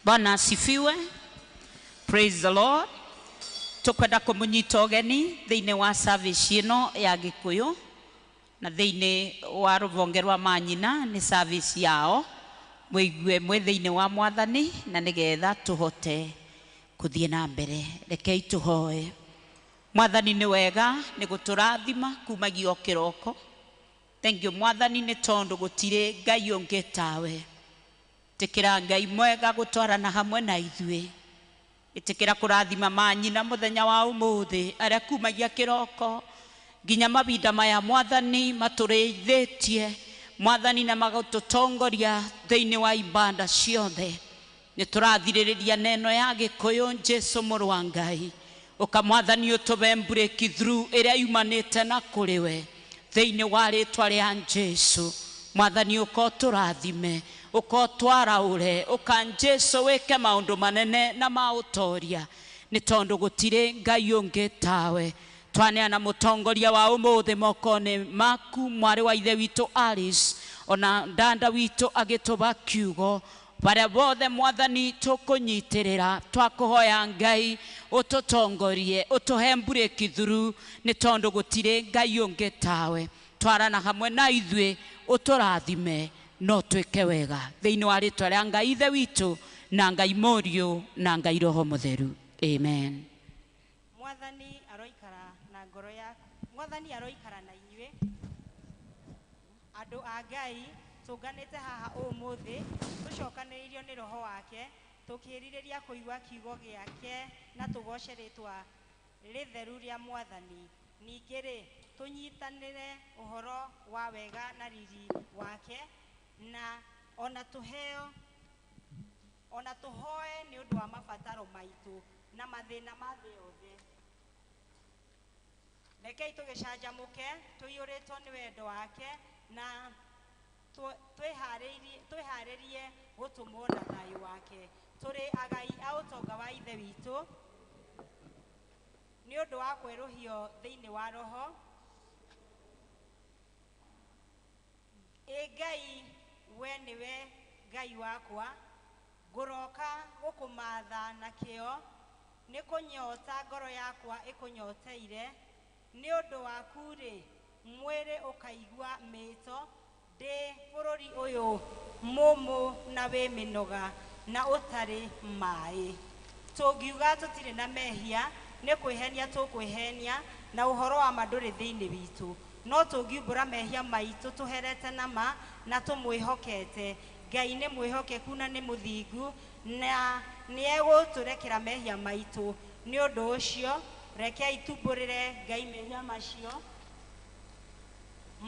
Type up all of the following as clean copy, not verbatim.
Bwana asifiwe. Praise the Lord. Tukwenda kumunyita ugeni thiini wa service ino ya Gikuyu na thiini wa ruvonge rwa manyina ni service yao mwigue mwe thiini wa Mwathani na nigetha tuhote kuthie na mbere. Rekei tuhoe. Mwathani ni wega ni guturathima kumagio kiroko. Thank you Mwathani ni tondu gutire ngai ungi tawe. Tikira ngai mwega gutwarana hamwe na ithuĩ. Itikira kurathima manyina muthenya wa umuthi aria kumagia kiroko nginya mavinda maya Mwathani matureithĩtie Mwathani na magututongoria thiini wa ibanda ciothe. Ni turathirĩrĩria neno ya Gikuyu Jesu mũrũ wa Ngai. Uka Mwathani utuve breakthrough iria yumanĩte na kũrĩ we thiini wa rĩtwa rĩa Jesu. Mwathani ukoturathime ukotwaraure uka Jesu weke maundu manene na mautoria ni tondu gutire ngai ungi tawe. Twaneana mutongoria wa umuthi mokone maku mwari wa ithe witu Alice ona ndanda witu agituba kiugo baria bothe Mwathani tukunyitirira twakuhoya ngai ututongorie utuhe breakthrough ni tondu gutire ngai ungi tawe. Twarana hamwe na ithuĩ uturathime no twike wega thiini wa rĩtwa rĩa Ngai ithe witu na Ngai Mũriũ na Ngai Roho Mũtheru. Amen. Mwathani aroikara na ngoro yaku. Mwathani aroikara na inyuĩ andu a Ngai tunganĩte haha ũmũthĩ tucokanĩrĩirio nĩ Roho wake tukĩrirĩria kũigua kiugo gĩake na tugoce rĩtwa rĩtheru rĩa Mwathani. Ningĩ tunyitanĩre ũhoro wa wega na riri wake na ona tuhoe ni undu wa mabataro maitu na mathina ma thĩ yothe. Rekei tugicanjamuke tuiyũrĩtwo nĩ wendo wake na twĩharĩrie gũtũmwo na thayũ wake. Tũrĩ agai a ũtonga wa ithe witũ nĩ ũndũ wa kwerũhio thĩinĩ wa roho. Ngai we niwe Ngai wakwa ngũroka gũkũmatha na kĩo nĩ kũnyota ngoro yakwa ĩkũnyoteire nĩ ũndũ waku rĩ mwĩrĩ ũkaigua mĩto ndĩ bũrũri ũyũ mũmũ na wĩ mĩnoga na ũtarĩ maĩ. Tũngiuga tũtirĩ na mehia nĩ kwĩhenia tũkwĩhenia na ũhoro wa ma ndũrĩ thĩinĩ witũ. No tũngiumbũra mehia maitũ tũherete na ma na tũmwĩhokete. Ngai nĩ mwĩhokeku na nĩ mũthingu na nĩ egũtũrekera mehia maitũ. Nĩ ũndũ ũcio rekei tumbũrĩre Ngai mehia macio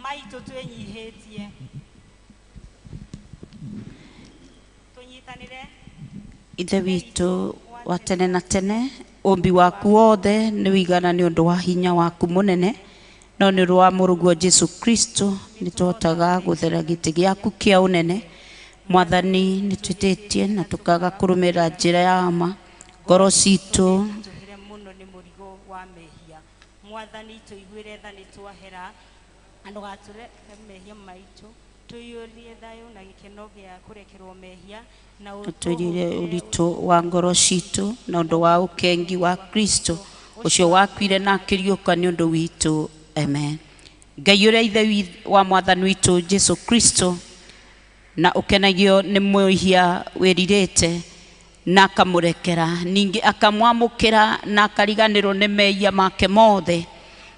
maitũ twĩnyihĩtie. Tũnyitanĩre. Ithe witũ wa tene na tene ũmbi waku wothe nĩ wĩigana nĩ ũndũ wa hinya waku mũnene no nĩ rwa mũrũguo Jesu Kristo nĩ tũhotaga gũthera gĩtĩ gĩaku kĩa ũnene. Mwathani nĩ twĩtĩtie na tũkaga kũrũmĩrĩra njĩra ya ma ngoro citũ tũhire mũno nĩ mũrigo wa mehia. Mwathani tũiguĩre tha nĩ twahera na ndũgatũreke mehia maitũ. Tũiyũrie thayũ na gĩkeno gĩa kũrekerwo mehia na ũtũirire ũritũ wa ngoro citũ na ũndũ wa ũkengi wa Kristo ũcio wakuire na akĩriũka nĩ ũndũ witũ. Amen. Ngai ũrĩa ithe wa Mwathani witũ Jesu Kristo na ũkenagio nĩ mwĩhia wĩrirĩte na akamũrekera ningĩ akamwamũkĩra na akariganĩrwo nĩ mehia make mothe.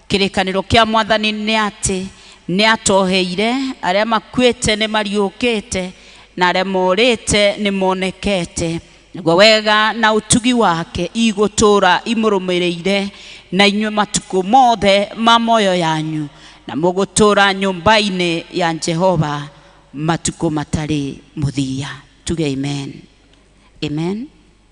Kĩrĩkanĩro kĩa Mwathani nĩ atĩ nĩ atoheire arĩa makuĩte nĩ mariũkĩte na arĩa morĩte nĩ monekete. Naguo wega na ũtugi wake igũtũra imũrũmĩrĩire na inyuĩ matukũ mothe ma moyo yanyu na mũgũtũra nyũmba-inĩ ya Jehova matukũ matarĩ mũthia. Tuge amen. Amen.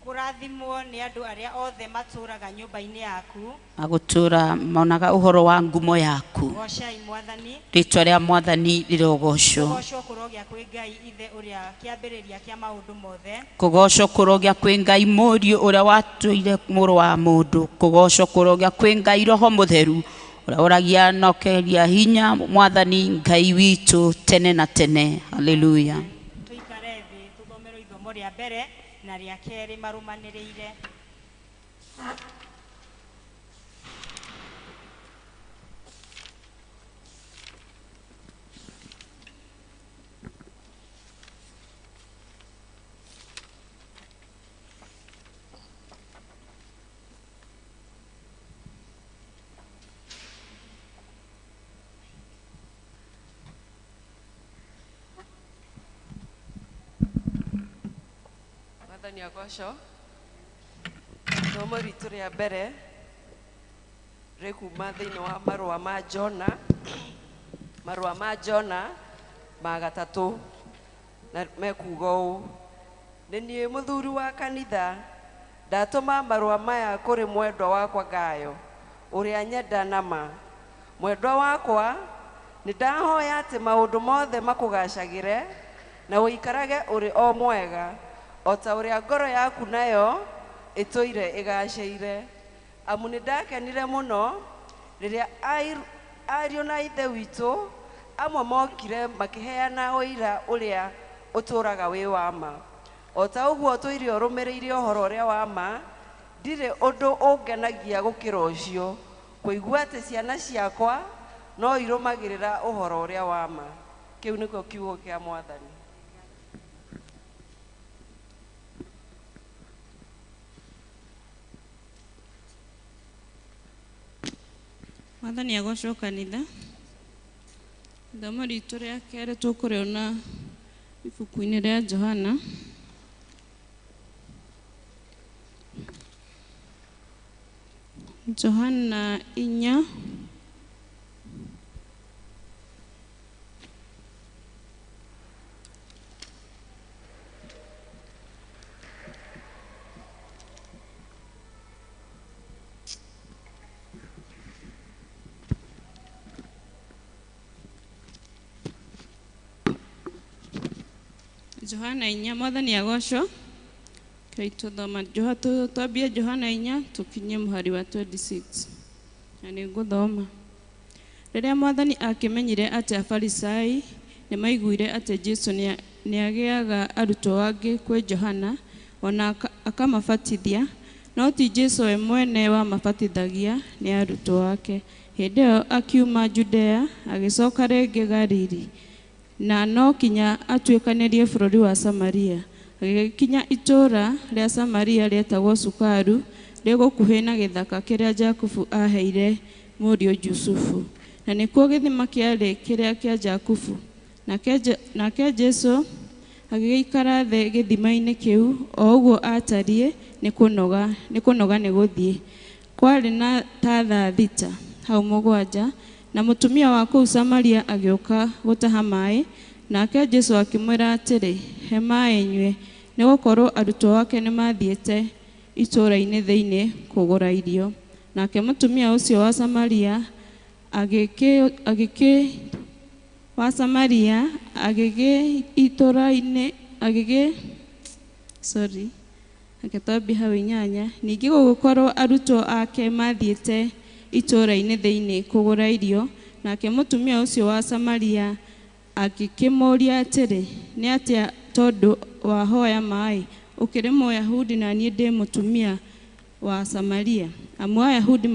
Kũrathimwo nĩ andũ arĩa othe matũraga nyũmba-inĩ yaku agũtũra monaga ũhoro wa ngumo yaku. Gocai Mwathani. Rĩtwa rĩa Mwathani rĩrogocwo. Kũgocwo kũrogĩa kwĩ Ngai ithe ũrĩa kĩambĩrĩria kĩa maũndũ mothe. Kũgocwo kũrogĩa kwĩ Ngai Mũriũ ũrĩa watũire mũrũ wa mũndũ. Kũgocwo kũrogĩa kwĩ Ngai Roho Mũtheru Oragia nokeria hinya Mwathani Ngai witu tene na tene. Haleluya. Tuikare thi tuthomero ithomo ria mbere na ria keri marumaniriire. Mwathani agocwo. Ithomo ritu ria mbere rikuma thiini wa marua ma Jona, marua ma Jona ma gatatu, na mekuga ũũ: nĩ niĩ mũthuri wa kanitha ndatũma marua maya kũrĩ mwendwa wakwa Gayo ũrĩa nyenda nama. Mwendwa wakwa, nĩ ndahoya atĩ maũndũ mothe makũgacagĩre na ũikarage ũrĩ o mwega, o ta ũrĩa ngoro yaku nayo ĩtũire ĩgaacĩire. Amu nĩ ndakenire mũno rĩrĩa ariũ na ithe witũ amwe mokire makĩheana ũira ũrĩa ũtũũraga wĩ wa ma. O ta ũguo ũtũire ũrũmĩrĩire ũhoro ũrĩa wa ma, ndirĩ ũndũ ũngenagia gũkĩra ũcio, kũigua atĩ ciana ciakwa no irũmagĩrĩra ũhoro ũrĩa wa ma. Kĩu nĩkĩo kiugo kĩa Mwathani. Mwathani agocwo kanitha. Ithomo ritũ rĩa kerĩ tũkũrĩona ibuku-inĩ rĩa Johana. Johana 4. Johana 4. Mwathani agocwo. Kaituthoma twambie Johana 4 tukinye mũhari wa 26. Na nĩngũthoma. Rĩrĩa Mwathani akĩmenyire atĩ Afarisai nĩ maiguire atĩ Jesũ nĩagĩaga arutwo angĩ kwĩ Johana, ona akamabatithia, no ti Jesũ we mwene wamabatithagia, nĩ arutwo ake. Hĩndĩ ĩyo akiuma Judea agĩcoka rĩngĩ Galili, na no kinya atuĩkanĩrie bũrũri wa Samaria. Agĩkinya itũũra rĩa Samaria rĩetagwo Sukaru, rĩgũkuhĩ na gĩthaka kĩrĩa Jakubu aheire mũriũ Jusufu. Na nĩkuo gĩthima kĩarĩ kĩrĩa kĩa Jakubu. Nake Jesũ agĩikara thĩ gĩthima-inĩ kĩu, o ũguo atariĩ nĩ kũnoga nĩ gũthiĩ. Kwarĩ na ta thaa thita hau mũgwanja, na mũtumia wa kũu Samaria agĩũka gũtaha maĩ. Nake Jesũ akĩmwĩra atĩrĩ, he maĩ nyue, nĩgũkorwo arutwo ake nĩ mathiĩte itũũra-inĩ thĩinĩ kũgũra irio. Nake mũtumia ũcio wa Samaria agĩtwambia hau 8. Ningĩ gũgĩkorwo arutwo ake mathiĩte itũũra-inĩ thĩinĩ kũgũra irio, nake mũtumia ũcio wa Samaria agĩkĩmũũria atĩrĩ, nĩ atĩa tondũ wahoya maĩ ũkĩrĩ Mũyahudi na niĩ ndĩ mũtumia wa Samaria? Amu Ayahudi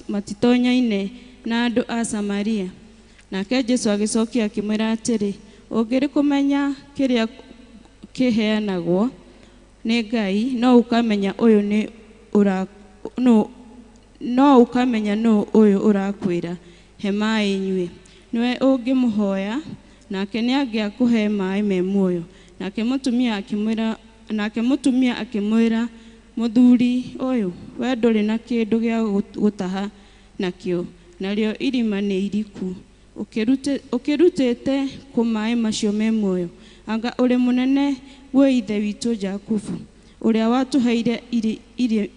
matitonyaine na andũ a Samaria. Nake Jesũ agĩcokia akĩmwĩra atĩrĩ, ũngĩrĩ kũmenya kĩrĩa kĩheanagwo nĩ Ngai, no ũkamenya ũyũ ũrakwĩra, he maĩ nyue. Nĩwe ũngĩmũhoya, nake nĩangĩakũhe maĩ me muoyo. Nake mũtumia akĩmwĩra, mũthuri ũyũ, we ndũrĩ na kĩndũ gĩa gũtaha nakĩo, narĩo irima nĩ iriku. Ũkĩrutĩte kũ maĩ macio me muoyo? Anga ũrĩ mũnene gwĩ ithe witũ Jakubu, ũrĩa watũheire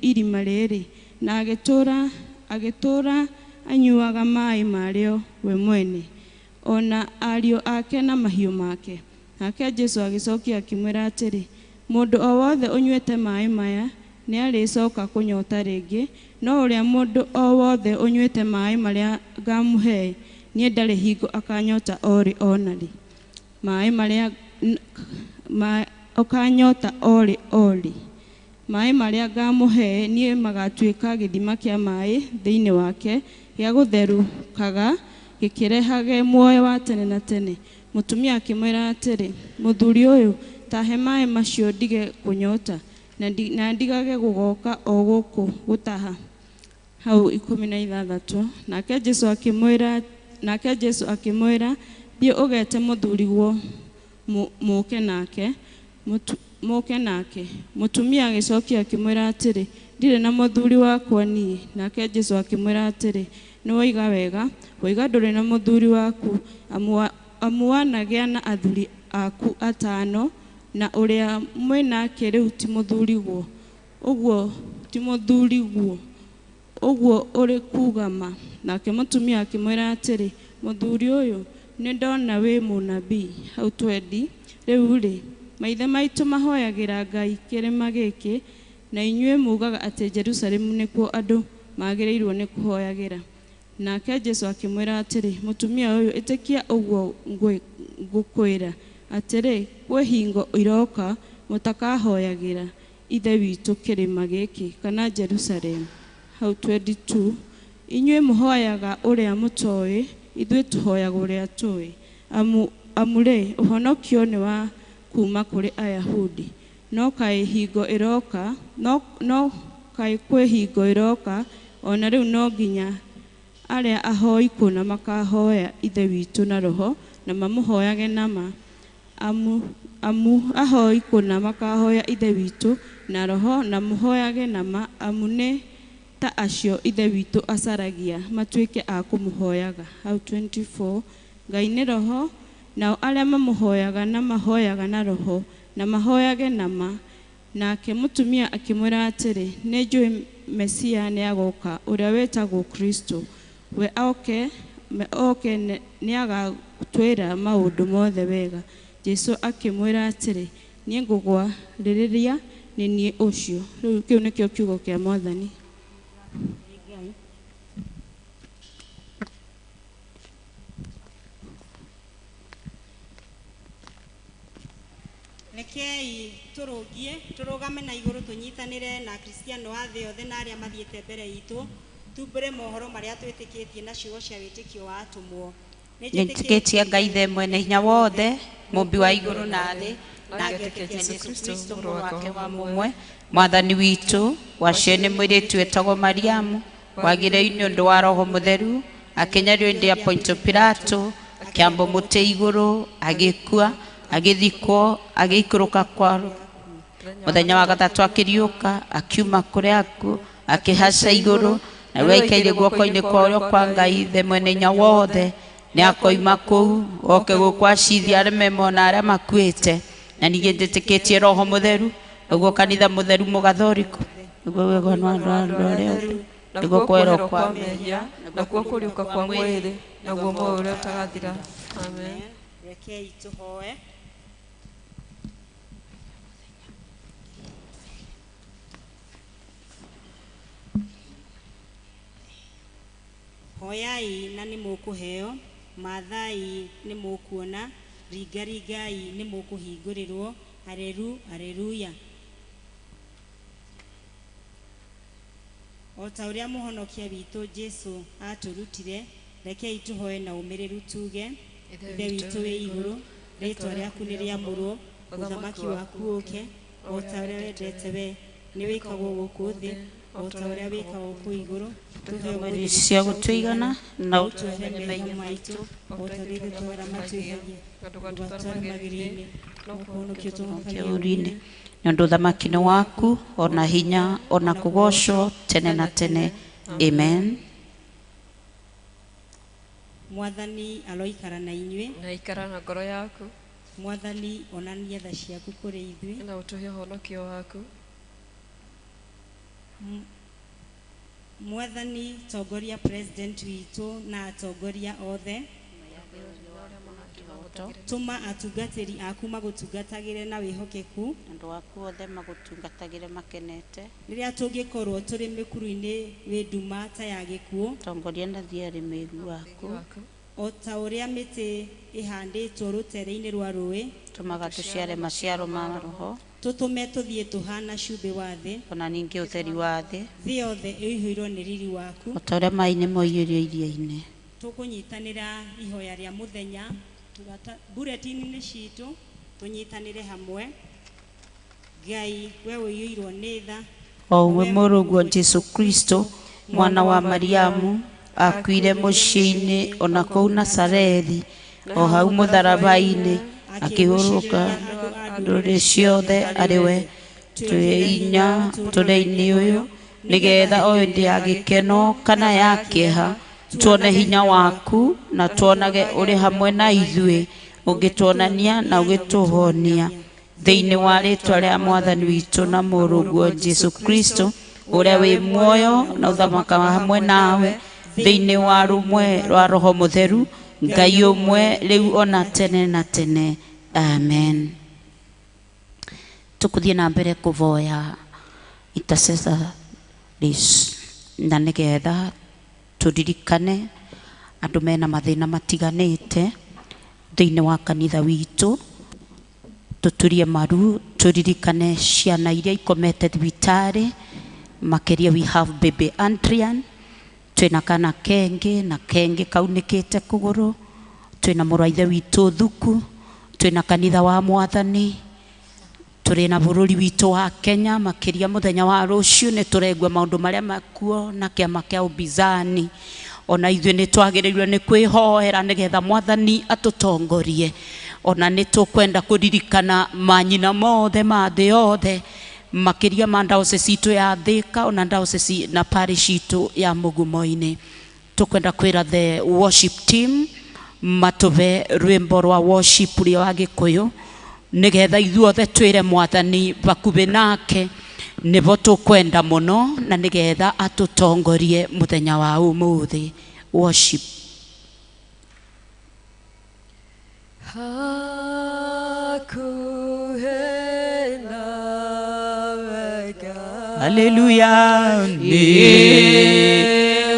irima rĩrĩ, na agĩtũũra anyuaga maĩ marĩo we mwene, ona ariũ ake na mahiũ make. Nake Jesũ agĩcokia akĩmwĩra atĩrĩ, mũndũ o wothe ũnyuĩte maĩ maya nĩ arĩcoka kũnyota rĩngĩ, no ũrĩa mũndũ o wothe ũnyuĩte maaĩ marĩa ngamũhe niĩ ndarĩ hingo akanyota orĩ onarĩ. Maaĩ marĩa ũkanyota orĩ orĩ. Maaĩ marĩa ngamũhe niĩ magatuĩka gĩthima kĩa maaĩ thĩinĩ wake gĩa gũtherũkaga gĩkĩrehage muoyo wa tene na tene. Mũtumia akĩmwĩra atĩrĩ, mũthuri ũyũ, tahe maaĩ macio ndige kũnyota na ndigage gũgoka o gũkũ gũtaha. Hau 16. Nake Jesu akĩmwĩra, thiĩ ũgete mũthuriguo mũke nake. Mũtumia agĩcokia akĩmwĩra atĩrĩ, ndirĩ na mũthuri wakwa niĩ. Nake Jesu akĩmwĩra atĩrĩ, nĩ woiga wega, woiga ndũrĩ na mũthuri waku, amu wanagĩa na athuri aku 5, na ũrĩa mwĩnake rĩu ti mũthuriguo. Ũguo ti mũthuriguo, ũguo ũrĩ kuuga ma. Nake mũtumia akĩmwĩra atĩrĩ, mũthuri ũyũ, nĩ ndona wĩ mũnabii. Hau 20. Rĩu-rĩ, maithe maitũ mahoyagĩra Ngai kĩrĩma gĩkĩ, na inyuĩ mugaga atĩ Jerusalemu nĩkuo andũ magĩrĩirwo nĩ kũhoyagĩra. Nake Jesu akĩmwĩra atĩrĩ, mũtumia ũyũ, ĩtĩkia ũguo ngũkwĩra atĩrĩ, kwĩ hingo iroka mũtakahoyagĩra ithe witũ kĩrĩma gĩkĩ kana Jerusalemu. Hau 22. Inyuĩ mũhoyaga ũrĩa mũtoĩ, ithuĩ tũhoyaga ũrĩa tũĩ. Amurĩ, ũhonokio nĩ wa kuma kũrĩ Ayahudi. No kaĩ kwĩ hingo ĩroka, ona rĩu no nginya arĩa ahoi kũna makahoya ithe witũ na roho, na mamũhoyage nama. Ahoi kũna makahoya ithe witũ na roho, na mũhoyage nama, amu nĩ ta acio ithe witũ acaragia matuĩke a kũmũhoyaga. Hau 24. Ngai nĩ roho, nao arĩa mamũhoyaga na mahoyaga na roho, na mahoyage nama. Nake mũtumia akĩmwĩra atĩrĩ, nĩ njũĩ Mesia nĩ agoka, ũrĩa wĩtagwo Kristo. We oke nĩ agatwĩra maũndũ mothe wega. Jesu akĩmwĩra atĩrĩ, niĩ ngũgwa rĩrĩria, nĩ niĩ ũcio. Rĩu kĩu nĩkĩo kiugo kĩa Mwathani. Rekei tũrũgame na igũrũ tũnyitanĩre na Kristiano a thĩ yothe na arĩa mathiĩte mbere itũ, tumbũre mohoro marĩa twĩtĩkĩtie na ciugo cia wĩtĩkio wa atũmwo. Nĩnjĩtĩkĩtie Ngai ithe mwene hinya wothe, mũmbi wa igũrũ na thĩ, na ngetĩkĩtie Yesu Kristo mũrũ wake wa mũmwe, mwathani witũ, waciarĩ nĩ mũirĩtu wetagwo Mariamu, wagĩre nĩ ũndũ wa Roho Mũtheru, akĩnyario hĩndĩ ya Pontio Pilato, akĩambwo mũtĩ igũrũ, agĩkua, agĩthikwo, agĩikũrũka kwa mũthenya wa gatatũ akĩriũka, akiuma kũrĩ akuũ, akĩhaica igũrũ, na rĩu aikaire guoko-inĩ kwa ũrĩo kwa Ngai ithe mwene hinya wothe. Nĩ akoima kũu, oke gũkũ acithia arĩa memo na arĩa makuĩte. Na ningĩ ndĩtĩkĩtie Roho Mũtheru, nĩguo kanitha mũtheru mũgathoriko, nĩguo wĩgwana wa andũ arĩa othe, nĩguo kwerwo kwa mehia, nakuo kũriũka kwa mwĩrĩ, naguo muoyo ũrĩa ũtagathira. Amen. Rekei tũhoe. Hoyai na nĩ mũkũheo, mathai nĩ mũkuona, ringai nĩ mũkũhingũrĩrwo. Haleluya. O ta ũrĩa mũhonokia witũ Jesu atũrutire, rekei tũhoe na ũmĩrĩru tuge, ithe witũ wĩ igũrũ, rĩĩtwa rĩaku nĩ rĩamũrwo, ũthamaki waku ũũke, o ta ũrĩa wendete we nĩ wĩkagwo gũkũ thĩ, o ta ũrĩa wĩkagwo kũu igũrũ. Tũhe ũmũthĩ cia gũtũigana na ũtũhe mehia maitũ, o ta ũrĩa tũtwara matwĩhagia, ndũgatware magerio-inĩ, no kũhonokia tũhonokia ũũru-inĩ. Nĩ ũndũ ũthamaki nĩ waku, ona hinya, ona kũgocwo tene na tene. Amen. Mwathani aroikara na inyuĩ, Na ikara na ngoro yaku, Mwathani onania tha ciaku kũrĩ ithuĩ, na ũtũhe ũhonokio waku. Mwathani tongoria president witũ na atongoria othe, wito tuma atungatĩri aku magũtungatagĩre na wĩhokeku andũ aku othe magũtungatagĩre makenete rĩrĩa tũngĩkorwo tũrĩ mĩkuru-inĩ wĩ nduma ta ya gĩkuũ tongoria na thiarĩ mĩĩgu waku o ta ũrĩa mĩtĩ ĩhandĩtwo rũtere-inĩ rwa rũĩ tũmaga tũciare maciaro ma roho tũtũme tũthiĩ tũhana cumbĩ wa thĩ ona ningĩ ũtheri wa thĩ thĩ yothe ĩihũirwo nĩ riri waku o ta ũrĩa maaĩ nĩ moiyũrio iria-inĩ tũkũnyitanĩra ihoya rĩa mũthenya bulletin-inĩ citũ tũnyitanĩre hamwe Ngai we ũiyũirwo nĩ tha o we mũrũguo Jesu Kristo mwana wa Mariamu akuire mũciĩ-inĩ ona kũu Nazarethi o hau mũtharaba-inĩ akĩhurũka ndũrĩrĩ ciothe arĩ we twĩ inya mũtũrĩre-inĩ ũyũ nĩgetha o hĩndĩ ya gĩkeno kana ya kĩeha tuone hinya waku na tuonage ũrĩ hamwe na ithuĩ ũngĩtuonania na ũgĩtũhonia thĩinĩ wa rĩtwa rĩa mwathani witũ na mũrũguo Jesu Kristo ũrĩa wĩ muoyo na ũthamakaga hamwe nawe thĩinĩ wa rũmwe rwa roho mũtheru Ngai ũmwe rĩu ona tene na tene amen. Tukuthiĩ na mbere kũvoya intercessories na nĩgetha tũririkane andũ mena mathĩna matiganĩte thĩinĩ wa kanitha witũ tũturie maru tũririkane ciana iria ikomete thibitarĩ makĩria we have baby Adrian twĩna kana kengĩ na kengĩ kaunĩkĩte kũgũrũ twĩna mũrũ wa ithe witũ Thuku twĩna kanitha wa Mwathani tũrĩ na bũrũri witũ wa Kenya makĩria mũthenya wa rũciũ nĩ tũregua maũndũ marĩa makuo na kĩama kĩa Ubizani ona ithuĩ nĩ twagĩrĩirwo nĩ kwĩhoera nĩgetha Mwathani atũtongorie ona nĩ tũkwenda kũririkana manyina mothe ma thĩ yothe makĩria ma diocese itũ ya Thika ona diocese na parish itũ ya Mũgumo-inĩ tũkwenda kwĩra the worship team matũve rwĩmbo rwa worship rũrĩa wa Gĩkũyũ nĩgetha ithuothe twĩre Mwathani bakuhĩ nake nĩbo tũkwenda mũno na nĩgetha atũtongorie mũthenya wa ũmũthĩ. Worship. Hallelujah. Ni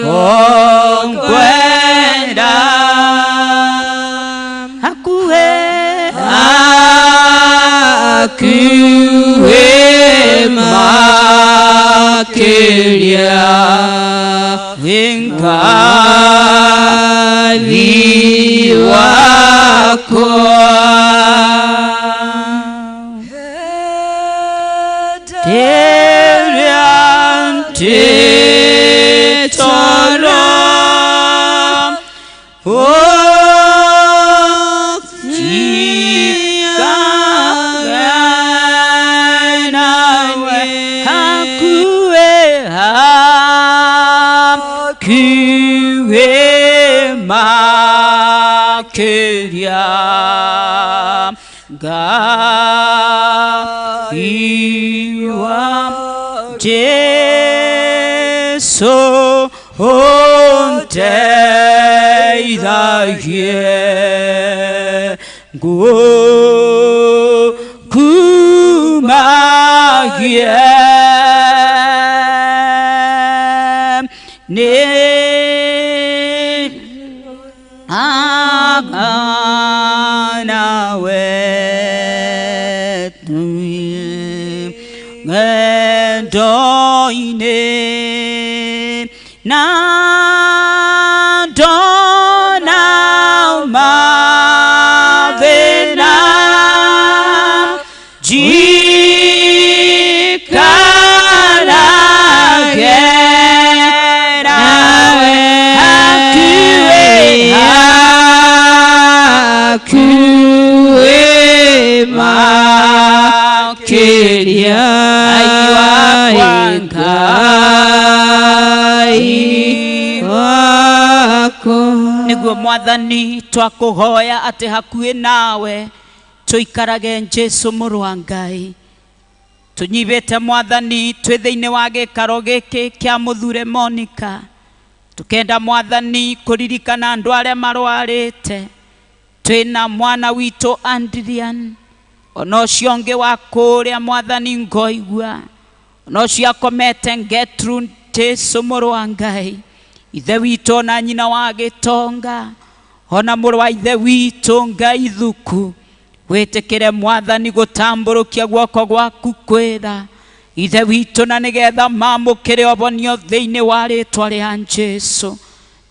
ongwenda hakuhe makĩria Ngai wakwa Ngai wa Jesu onteithagie ngukumagie Doine na dona mavena jikara gera akue makeria niguo Mwathani twakũhoya atĩ hakuhĩ nawe tũikarage Jesu mũrũ wa Ngai tũnyivĩte Mwathani twĩ thĩinĩ wa gĩikaro gĩkĩ kĩa mũthure Monica tũkenda Mwathani kũririkana andũ arĩa marwarĩte twina mwana wito Adrian ono cio ngi wa kuria mwathani ngoigua ono cio akomete Gertrude Teso mũrũ wa Ngai ithe wito na nyina wa Gitonga ona mũrũ wa ithe wito Ngai Thuku witikire mwathani gutamburukia guoko gwaku kwitha ithe wito na nigetha mamukire obonio thiini wa ritwa ria Jesu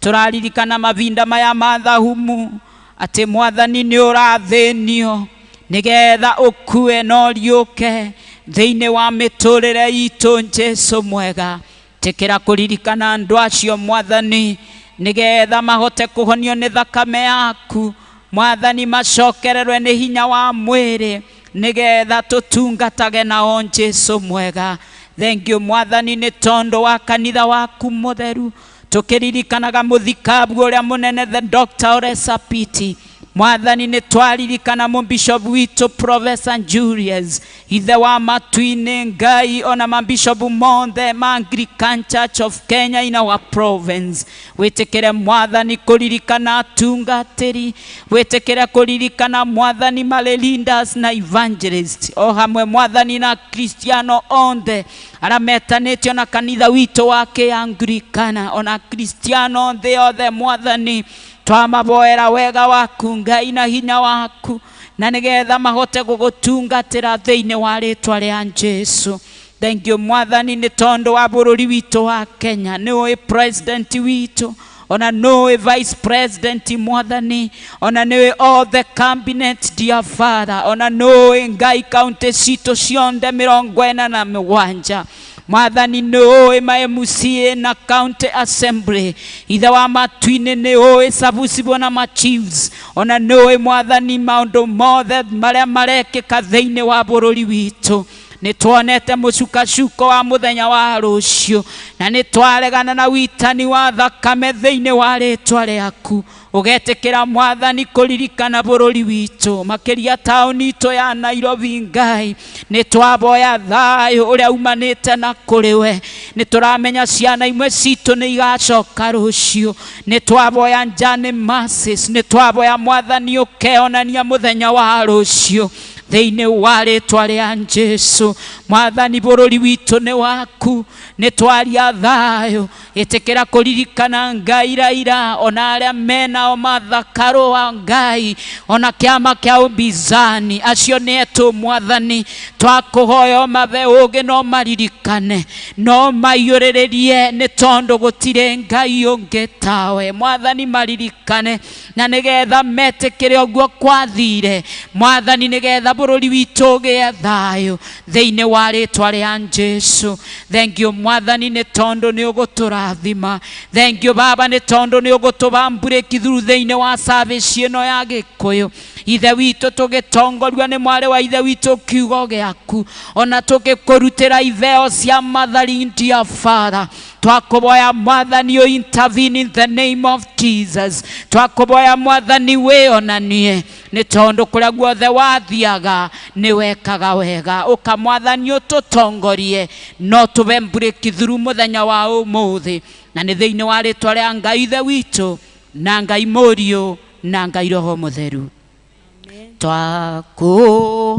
turaririkana mavinda maya mathahumu ati mwathani ni urathinio nigetha ukue no riuke thiini wa miturire itu Jesu mwega tikira kuririkana andu acio mwathani nigetha mahote kuhonio ni thakame yaku mwathani macokererwe ni hinya wa mwiri nigetha tutungatage nao Jesu mwega. Thank you mwathani ni tondo wa kanitha waku mutheru tukiririkanaga muthikabu uria munene the Dr. Oresa Piti mwathani ni twaririkana mubishop witu Professor Julius ithe wa Matwini Ngai ona mabishop monthe ma Anglican Church of Kenya in our province witikire mwathani kuririkana atungatiri witikire kuririkana mwathani male leaders na evangelist o hamwe mwathani na Kristiano onthe arametanitio na kanitha witu wake Anglikana ona Kristiano onthe othe mwathani twamaboera wega waku Ngai na hinya waku na nigetha mahote gugutungatira thiini wa ritwa ria Jesu. Thank you mwathani ni tondo wa bururi witu wa Kenya niwe president witu ona niwe vice president mwathani ona niwe all the cabinet dear father ona niwe Ngai county cito cionde 47 mwathani niwe ma-MCA na county assembly ithe wa Matwini niwe sabusibo na ma-chiefs ona niwe mwathani maundu mothe maria marekika thiini wa bururi witu ni tuonete mucukacuko wa muthenya wa rucio na ni twaregana na witani wa thakame thiini wa ritwa riaku ugetikira mwathani kuririkana bururi witu makiria tauni itu ya Nairobi Ngai ni twaboya thayo uria umanite na kuriwe ni turamenya ciana imwe citu ni igacoka rucio ni twaboya njane masses ni twaboya mwathani ukeonania muthenya wa rucio thiini wa ritwa ria Jesu mwathani bururi witu ni waku ni twaria thayo itikira kuririkana Ngai raira ona aria mena o mathakaro wa Ngai ona kiama kia ubizani acio ni etu mwathani twakuhoya mathe ugi no maririkane no maiyuririe ni tondo gutire Ngai ungi tawe mwathani maririkane na nigetha metikire oguo kwathire mwathani nigetha bururi witu ugie thayo thiini wa ritwa ria Jesu. Thank you mwathani ni tondo ni uguturathima. Thank you baba ni tondo ni ugutubambure kithuru thiini wa service ino ya Gikuyu ithe witu tugitongorua ni mwari wa ithe witu kiugo giaku ona tugikurutira itheo cia mathari ndia Father twakuboya mwathani you intervene in the name of Jesus twakuboya mwathani wionanie ni tondo kuria guothe wathiaga ni wekaga wega uka mwathani ututongorie no tubembure kithuru muthenya wa umuthi na ni thiini wa ritwa ria Ngai ithe witu na Ngai Murio na Ngai Roho Mutheru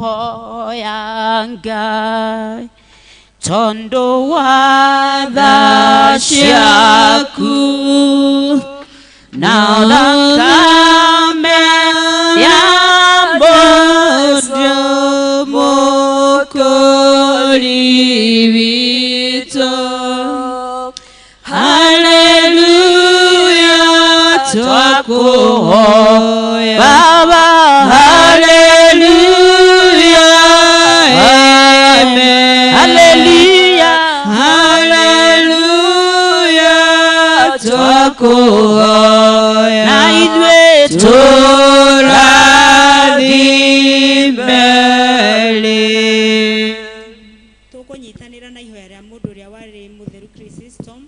twakuhoya Ngai tondo wa tha ciaku na thakame ya mũndũ mũkũri witũ haleluya twakuhoya baba haleluya amen haleluya haleluya twakuhoya na ithuĩ tũrathimele tukunyitanira na ihoya ria mundu uria wari mutheru Chrysostom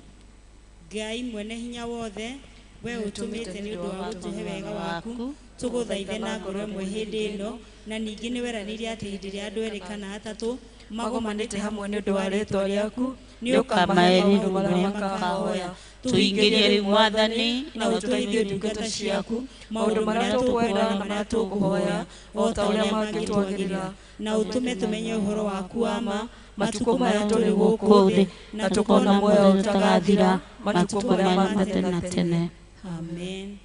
Ngai mwene hinya wothe we utumite ni undu wa gutuhe wega waku tũgũthaithe na ngoro ĩmwe hĩndĩ ĩno, na ningĩ nĩ weranĩire atĩ hĩndĩ ĩrĩa andũ erĩ kana atatũ magomanĩte hamwe nĩ ũndũ wa rĩĩtwa rĩaku, nĩ ũkamahe maũndũ marĩa makahoya. Tũingĩrie rĩu Mwathani na ũtũteithie ndungata ciaku maũndũ marĩa tũkwenda na marĩa tũkũhoya, o ta ũrĩa mangĩtwagĩrĩra, na ũtũme tũmenye ũhoro waku wa ma matukũ marĩa tũrĩ gũkũ thĩ, na tũkona muoyo ũtagathira matukũ marĩa ma tene na tene. Amen.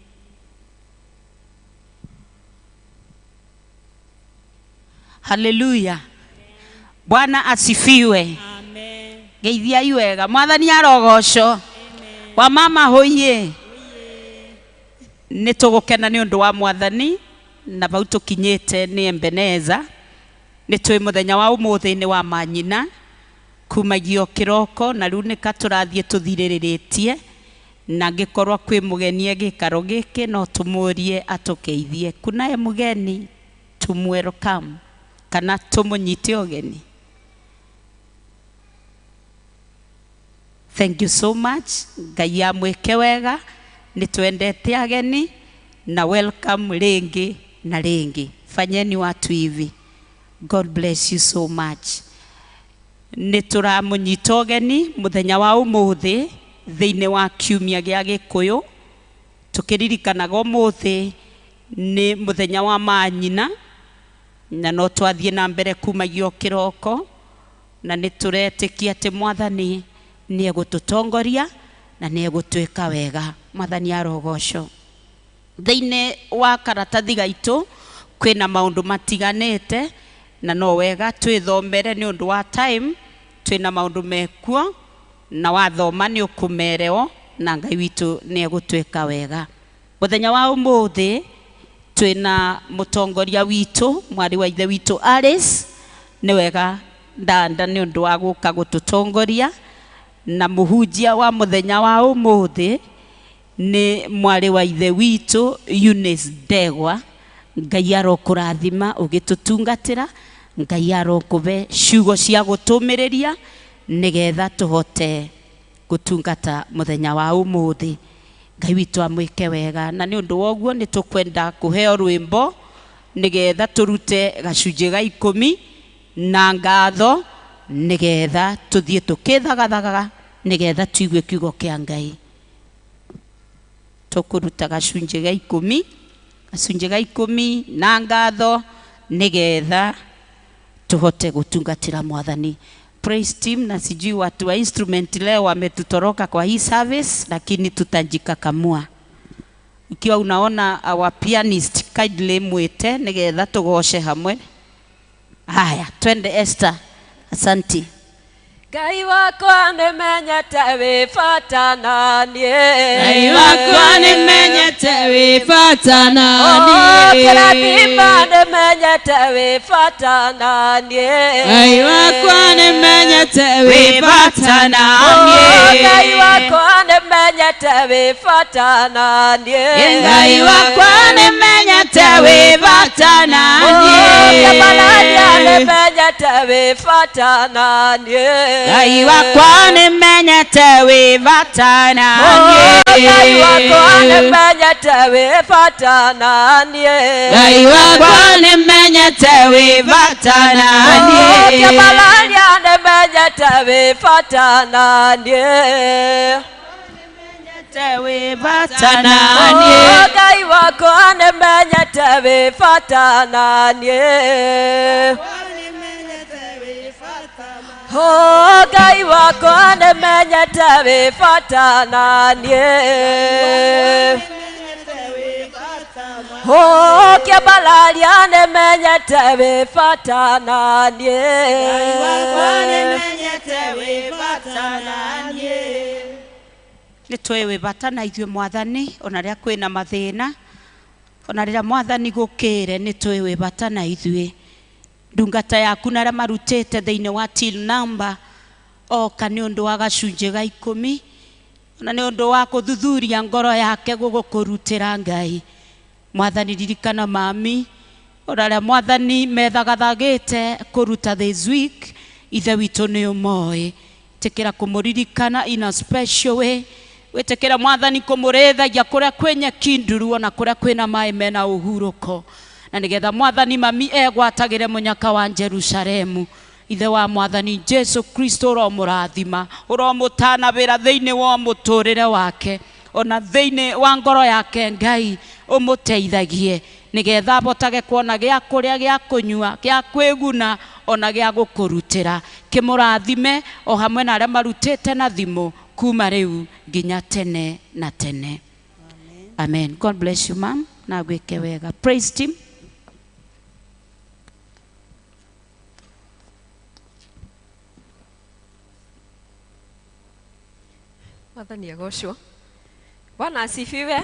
Haleluya. Bwana asifiwe. Amen. Geithia iwega. Mwathani arogocwo. Wa mama hoiye. Nĩ tũgũkena nĩ ũndũ wa Mwathani na bau tũkinyĩte nĩ Ebeneza. Nĩ twĩ mũthenya wa ũmũthĩ nĩ wa manyina kumagio kĩroko, na rĩu nĩka tũrathiĩ tũthirĩrĩtie, na ngĩkorwo kwĩ mũgeni gĩikaro gĩkĩ no tũmũrie atũkeithie. Kunaye mũgeni, welcome kana tũmũnyite ũgeni. Thank you so much. Ngai amwĩke wega, nĩ twendete ageni, na welcome rĩngĩ na rĩngĩ. Fanyeni watu hivi. God bless you so much. Nĩ tũramũnyita ũgeni mũthenya wa ũmũthĩ thĩinĩ wa kiumia gĩa Gĩkũyũ, tũkĩririkanaga ũmũthĩ nĩ mũthenya wa manyina, na no twathiĩ na mbere kumagio kĩroko, na nĩ tũretĩkia atĩ Mwathani nĩ egũtũtongoria na nĩ egũtwĩka wega. Mwathani arogocwo. Thĩinĩ wa karatathi gaitũ kwĩna maũndũ matiganĩte, na no wega twĩthomere nĩ ũndũ wa time. Twĩna maũndũ mekuo, na wathoma nĩ ũkũmereo, na Ngai witũ nĩ egũtwĩka wega. Mũthenya wa ũmũthĩ twĩna mũtongoria witũ, mwarĩ wa ithe witũ Alice. Nĩ wega ndanda nĩ ũndũ wa gũka gũtũtongoria, na mũhunjia wa mũthenya wa ũmũthĩ nĩ mwarĩ wa ithe witũ Eunice Ndegwa. Ngai arokũrathima ũgĩtũtungatĩra, Ngai arokũbe ciugo cia gũtũmĩrĩria nĩgetha tũhote gũtungata mũthenya wa ũmũthĩ. Ngai witũ amwĩke wega, na nĩ ũndũ woguo nĩ tũkwenda kũheo rwĩmbo nĩgetha tũrute gacunjĩ ga 10 na ngatho, nĩgetha tũthiĩ tũkĩthagathaga nĩgetha tuigue kiugo kĩa Ngai. Tũkũruta gacunjĩ ga 10 na ngatho nĩgetha tuhote gũtungatĩra Mwathani. Praise team, na sijui watu wa instrument leo wametutoroka kwa hii service, lakini tutajikakamua. Ikiwa unaona our pianist kindly mwite nĩgetha tũgoce hamwe. Haya, twende Esther. Asante. Ngai wakwa nĩmenyete wĩbata naniĩ. Ngai wakwa nĩmenyete wĩbata naniĩ. Kĩrathima nĩmenyete wĩbata naniĩ. Ngai wakwa nĩmenyete wĩbata naniĩ. Ngai wakwa nĩmenyete wĩbata naniĩ. Ngai wakwa nĩmenyete wĩbata naniĩ. Kĩbalania nĩmenyete wĩbata naniĩ. Ngai wakwa nĩmenyete wĩbata naniĩ. Ngai wakwa nĩmenyete wĩbata naniĩ. Ngai wakwa nĩmenyete wĩbata naniĩ. Kĩbalania nĩmenyete wĩbata naniĩ. Wĩbata naniĩ. Ngai wakwa nĩmenyete wĩbata naniĩ. Ngai wakwa nĩmenyete wĩbata naniĩ. Kĩbalania nĩmenyete wĩbata naniĩ. Nĩ twĩ wĩbata na ithuĩ Mwathani, ona rĩrĩa kwĩna mathĩna, ona rĩrĩa Mwathani gũkĩre, nĩ twĩ wĩbata na ithuĩ. Ndungata yaku na arĩa marutĩte thĩinĩ wa till number oka nĩ ũndũ wa gacunjĩ ga 10, na nĩ ũndũ wa kũthuthuria ngoro yake gũgũkũrutĩra Ngai. Mwathani ririkana mami, ona arĩa Mwathani methagathagĩte kũruta this week, ithe witũ nĩ ũmoĩ. Tĩkĩra kũmũririkana in a special way, witikira mwathani kumurithagia kuria kwenya kinduru ona kuria kwina mai mena uhuruko na nigetha mwathani mami egwatagire munyaka wa Jerusalemu ithe wa mwathani Jesu Kristo uromurathima uromutanabira thiini wa muturire wake ona thiini wa ngoro yake Ngai umuteithagie nigetha abotage kuona gia kuria gia kunyua gia kwiguna ona gia gukurutira kimurathime o hamwe na aria marutite na thimu kuma riu nginya tene na tene. Amen. God bless you, ma'am. Na gwike wega. Praise team. Mwathani agocwo. Bwana asifiwe.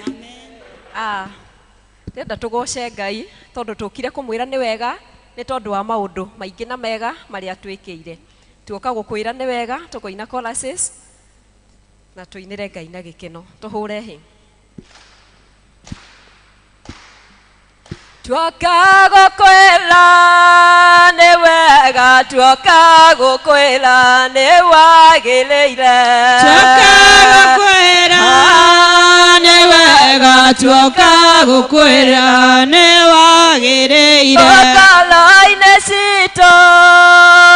Amen. Ndenda tugoce Ngai tondu tukire kumwira ni wega ni tondu wa maundu maingi na mega maria twikire. Tuoka gukwira ni wega tukoina choruses na tuinire Ngai na gikeno. Tuhure hi. Tuoka gukwira ni wega, tuoka gukwira ni wagireire. Tuoka gukwira ni wega, tuoka gukwira ni wagireire. Okalaine sito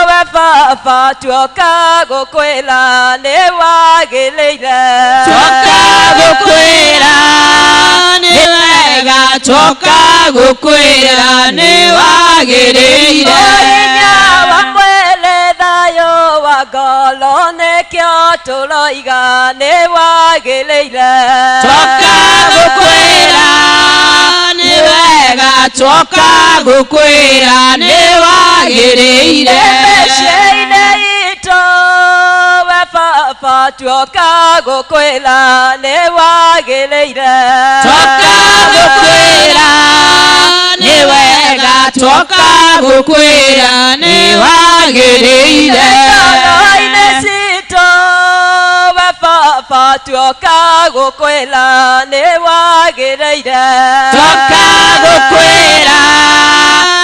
we baba, tuoka gukwira ni wagireire. Tuoka gukwira ni wega, tuoka gukwira ni wagireire. Oinya wa mwele thayo wa ngoro nikio turoiga ni wagireire. Tuoka gukwira ni wega, tuoka gukwira ni wagireire. Meciaine itu we baba, tuoka gukwira ni wagireire. Tuoka gukwira ni wega, tuoka gukwira ni wagireire. Oinya sito we baba, tuoka gukwira ni wagireire. Tuoka gukwira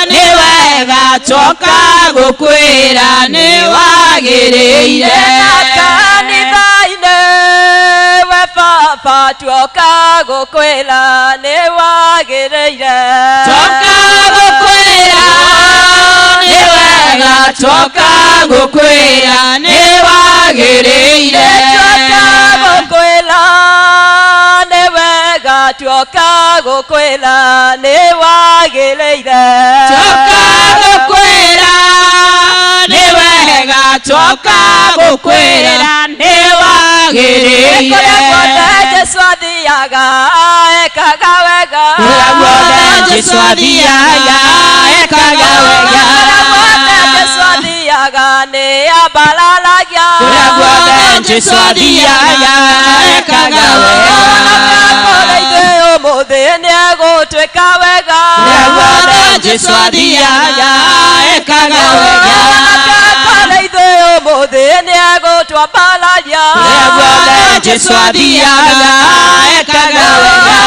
ni wega, tuoka gukwira ni wagireire. Kanitha-ine we baba, tuoka gukwira ni wagireire. Tuoka gukwira ni wega, tuoka gukwira ni wagireire. Tuoka gukwira ni wega, tuoka gukwira ni wagireire. Tuoka gukwira ni wega, tuoka gukwira ni wagireire. Kuria guothe Jesu athiaga ekaga wega. Kuria guothe Jesu athiaga ekaga wega. Kuria guothe Jesu athiaga ni ambararagia. Kuria guothe Jesu athiaga ekaga wega. Kora ithuĩ ũmũthĩ nĩ egũtwĩka wega. Kuria guothe Jesu athiaga ekaga wega. Kora ithuĩ ũmũthĩ nĩ egũtwambararia. Kuria guothe Jesu athiaga ekaga wega.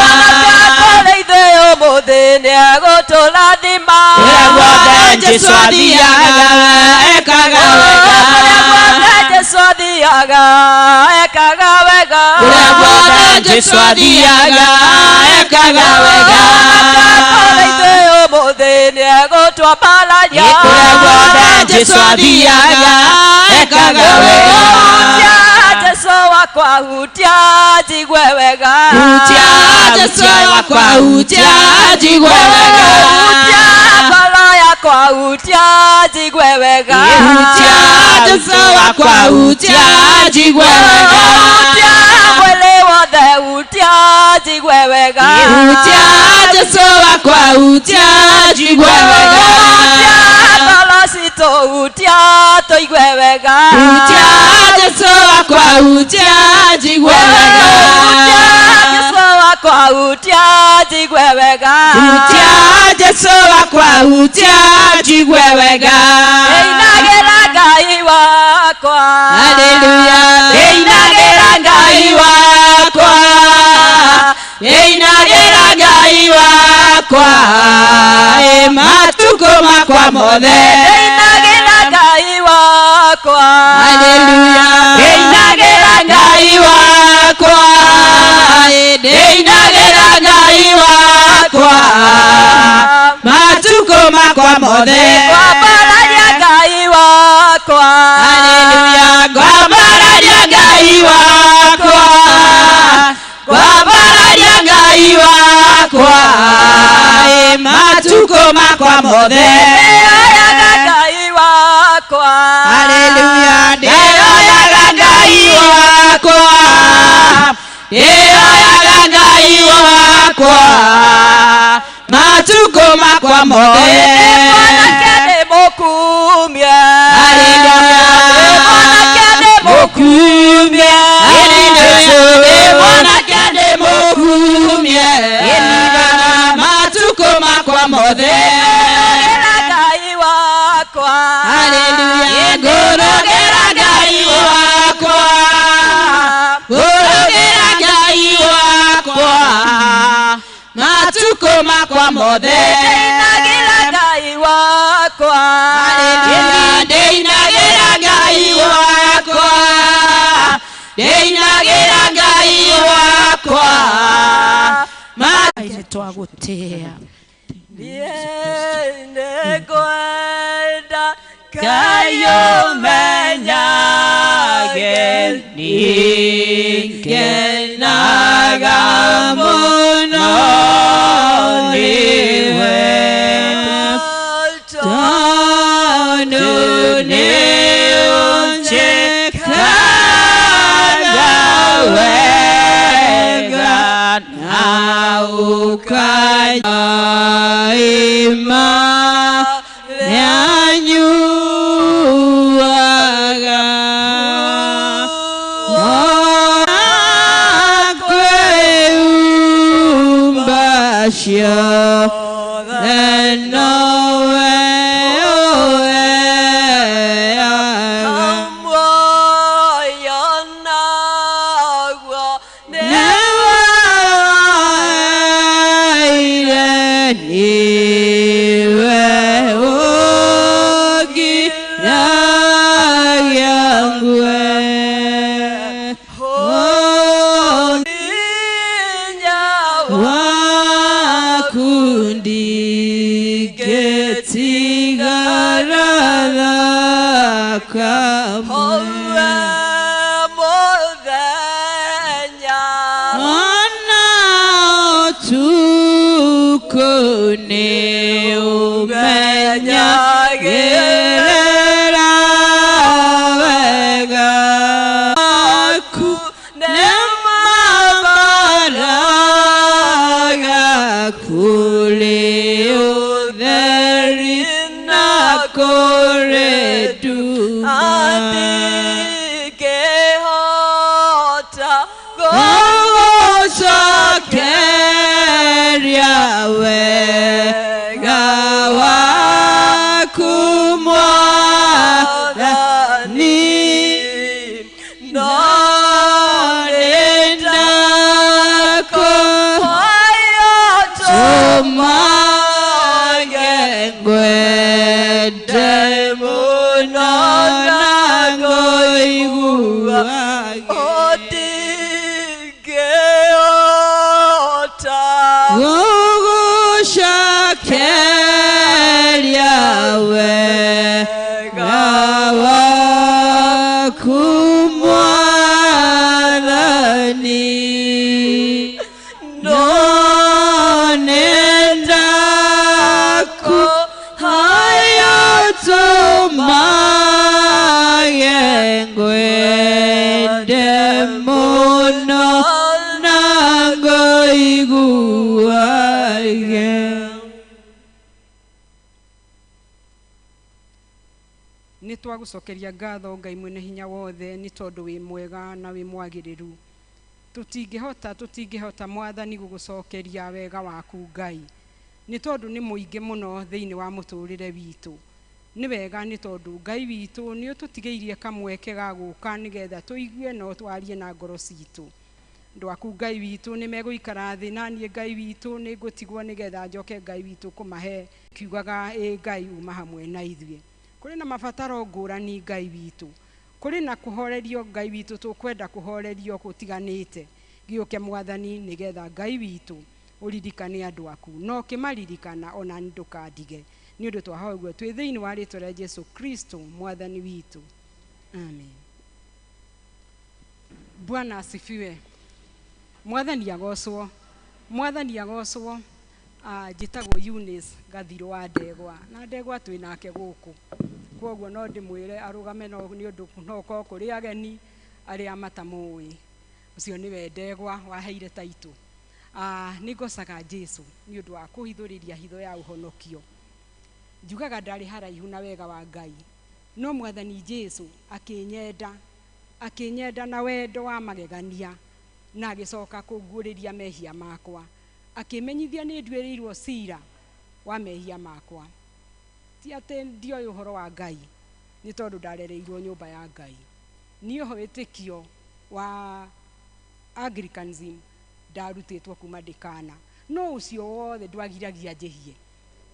Kora ithuĩ ũmũthĩ nĩ egũtũrathima. Kuria guothe Jesu athiaga ekaga wega. Kuria guothe Jesu athiaga ekaga wega. Kuria guothe Jesu athiaga ekaga wega. Kora ithuĩ ũmũthĩ nĩ egũtwambararia. Kuria guothe Jesu athiaga ekaga wega. Hutia Jesu wakwa, hutia njigue wega. Hutia Jesu wakwa, hutia njigue wega. Hutia ngoro yakwa, hutia njigue wega. Hutia Jesu wakwa, hutia njigue wega. Hutia mwĩrĩ wothe, hutia njigue wega. Hutia Jesu wakwa, hutia njigue wega. Hutia ngoro citũ, hutia tũigue wega. Hutia Jesu wakwa, hutia njigue wega. Hutia Jesu wakwa, hutia njigue wega. Hutia Jesu wakwa, hutia njigue wega. Inagĩra Ngai wakwa. Hallelujah. Inagĩra Ngai wakwa. Inagĩra Ngai wakwa. Matukũ makwa mothe. Inagĩra Ngai wakwa. wakwa ndĩinagĩra Ngai wakwa ndĩinagĩra Ngai wakwa matukũ makwa mothe ngwambararia Ngai wakwa haleluya ngwambararia Ngai wakwa ngwambararia Ngai wakwa matukũ makwa mothe ndĩoyaga Ngai wakwa haleluya ndĩoyaga Ngai wakwa ndĩoyaga Ngai wakwa matukũ makwa mothe mwanake ndĩmũkumie haleluya mwanake ndĩmũkumie mwanake ndĩmũkumie matukũ makwa mothe Ngai wakwa haleluya ngũrũgĩra Ngai wakwa ngũrũgĩra Ngai wakwa matukũ makwa mothe ndĩinagĩra Ngai wakwa ndĩinagĩra Ngai wakwa ndĩinagĩra Ngai wakwa maithe twagũtĩa nĩngwenda Ngai ũmenyage nĩngenaga mũno nĩwe tondũ nĩũnjĩkaga wega na ũkanyaima nyanyuaga kwĩumbacio Nitwagucokeria ngatho Ngai mwene hinya wothe ni tondu wi mwega na wi mwagiriru tutingihota mwathani gugucokeria wega waku Ngai ni tondu ni muingi muno thiini wa muturire witu ni wega ni tondu Ngai witu ni ututigiirie kamweke ga guka nigetha tuigue no twarie na ngoro citu ndwaku Ngai witu ni meguikara thi na nie Ngai witu ni ngutigwo nigetha njoke Ngai witu kumahe kiugaga Ngai uma hamwe na ithuĩ kuri na mabataro ngũrani Ngai witũ, kuri na kuhorerio Ngai witũ, tũkwenda kuhorerio gũtiganĩte. Gĩũke Mwathani nĩgetha Ngai witũ ũririkane andũ aku, no kĩmaririkana ona ndũkandige, nĩ ũndũ twahoya ũguo twĩ thĩinĩ wa rĩĩtwa rĩa Jesu Kristo Mwathani witũ, amen. Bwana asifiwe. Mwathani agocwo, Mwathani agocwo. Njĩtagwo Eunice Gathiro wa Ndegwa, na Ndegwa twĩ nake gũkũ, kwoguo no ndĩmwĩre arũgame, no nĩ ũndũ no ko kũrĩ ageni arĩa matamũĩ. Ũcio nĩwe Ndegwa waheire taitũ. Nĩ ngocaga Jesu nĩ ũndũ wa kũhithũrĩria hitho ya ũhonokio. Njugaga ndarĩ haraihu na wega wa Ngai, no Mwathani Jesu akĩnyenda na wendo wa magegania, na agĩcoka kũnguũrĩria mehia makwa, akĩmenyithia nĩ nduĩrĩirwo cira wa mehia makwa. Ti atĩ ndioĩ ũhoro wa Ngai, nĩ tondũ ndarereirwo nyũmba ya Ngai. Niĩ ho wĩtĩkio wa Anglicanism ndarutĩtwo kuma ndĩkana, no ũcio wothe ndwagiragia njĩhie.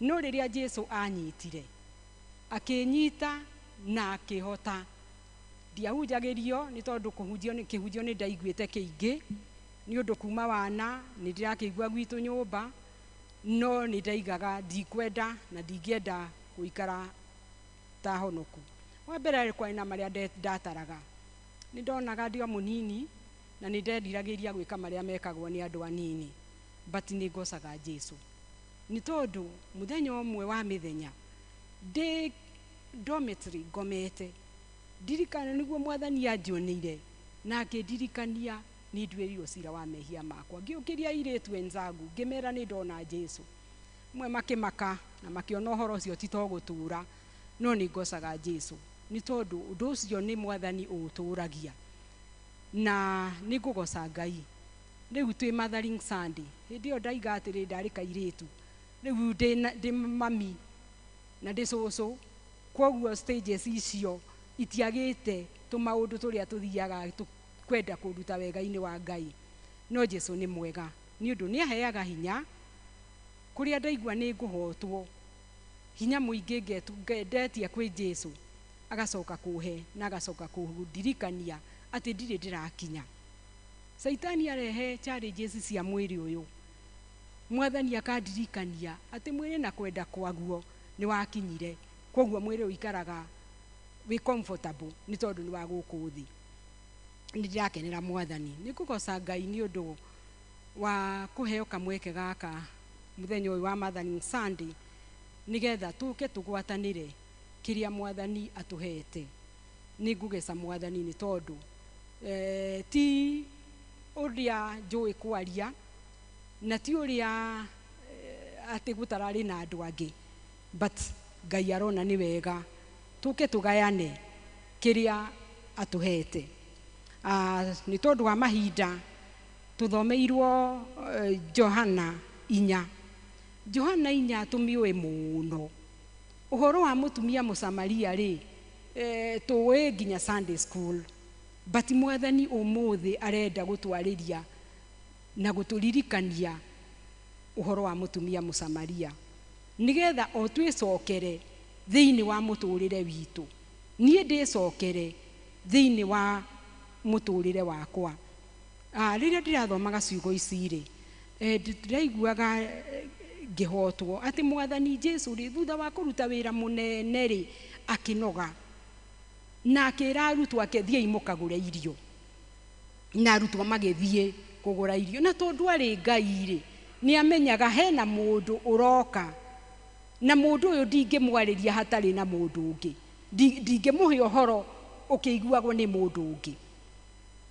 No rĩrĩa Jesu anyitire, akĩnyita na akĩhota. Ndiahunjagĩrio nĩ tondũ kĩhunjio nĩ ndaiguĩte kĩingĩ, nĩ ũndũ kuma wana nĩ ndĩrakĩigua gwitũ nyũmba, no nĩ ndaigaga ndikwenda na ndingĩenda gũikara ta honoku. Wa mbere kwarĩ na marĩa ndataraga, nĩ ndonaga ndĩ o mũnini na nĩ nderiragĩria gwĩka marĩa mekagwo nĩ andũ anini, but nĩ ngocaga Jesu nĩ tondũ mũthenya ũmwe wa mĩthenya ndĩ dormitory ngomete, ndirikana nĩguo Mwathani anjioneire na akĩndirikania nĩ nduĩrĩirwo cira wa mehia makwa. Ngĩũkĩria airĩtu wenzangu ngĩmera nĩ ndona Jesu, mwe makĩmaka na makĩona ũhoro ũcio ti to gũtũũra, no nĩ ngocaga Jesu nĩ tondũ ũndũ ũcio nĩ Mwathani ũtũũragia, na nĩ ngũgoca Ngai. Rĩu twĩ Mothering Sunday, hĩndĩ ĩyo ndaiga atĩrĩ ndarĩ kairĩtu, rĩu ndĩ mami na ndĩ cũcũ, kwoguo stages icio itiagĩte tũmaũndũ tũrĩa tũthiaga kwenda kũruta wega-inĩ wa Ngai. No Jesu nĩ mwega nĩ ũndũ nĩ aheaga hinya kũrĩa ndaigua nĩ ngũhotwo, hinya mũingĩ ngetia kwĩ Jesu, agacoka kũhe na agacoka kũndirikania atĩ ndirĩ ndĩrakinya. Saitani arehe challenges cia mwĩrĩ ũyũ, Mwathani akandirikania atĩ mwĩrĩ na kwenda kwaguo nĩ wakinyire, kwoguo mwĩrĩ ũikaraga wĩ comfortable nĩ tondũ nĩ wa gũkũ thĩ. Nĩ ndĩrakenera Mwathani, nĩ kũgoca Ngai nĩ ũndũ wa kũheo kamweke gaka mũthenya ũyũ wa Mothering Sunday, nĩgetha tũke tũgwatanĩre kĩrĩa Mwathani atũhete. Nĩ ngũgeca Mwathani nĩ tondũ ti ũrĩa njũĩ kwaria na ti ũrĩa atĩ gũtararĩ na andũ angĩ, but Ngai arona nĩ wega tũke tũgayane kĩrĩa atũhete. Nĩ tondũ wa mahinda tũthomeirwo Johana 4. Johana 4 tũmĩũĩ mũno. Ũhoro wa mũtumia Mũsamaria rĩ, tũĩ nginya Sunday school, but Mwathani ũmũthĩ arenda gũtwarĩria na gũtũririkania ũhoro wa mũtumia Mũsamaria, nĩgetha o twĩcokere thĩinĩ wa mũtũrĩre witũ. Niĩ ndĩcokere thĩinĩ wa mũtũrĩre wakwa. Rĩrĩa ndĩrathomaga ciugo ici rĩ, ndĩraiguaga ngĩhotwo atĩ Mwathani Jesu rĩ, thutha wa kũruta wĩra mũnene rĩ, akĩnoga na akĩra arutwo ake thiĩi mũkagũre irio, na arutwo magĩthiĩ kũgũra irio. Na tondũ arĩ Ngai rĩ, nĩ amenyaga hena mũndũ ũroka, na mũndũ ũyũ ndingĩmwarĩria hatarĩ na mũndũ ũngĩ, ndingĩmũhe ũhoro ũkĩiguagwo nĩ mũndũ ũngĩ.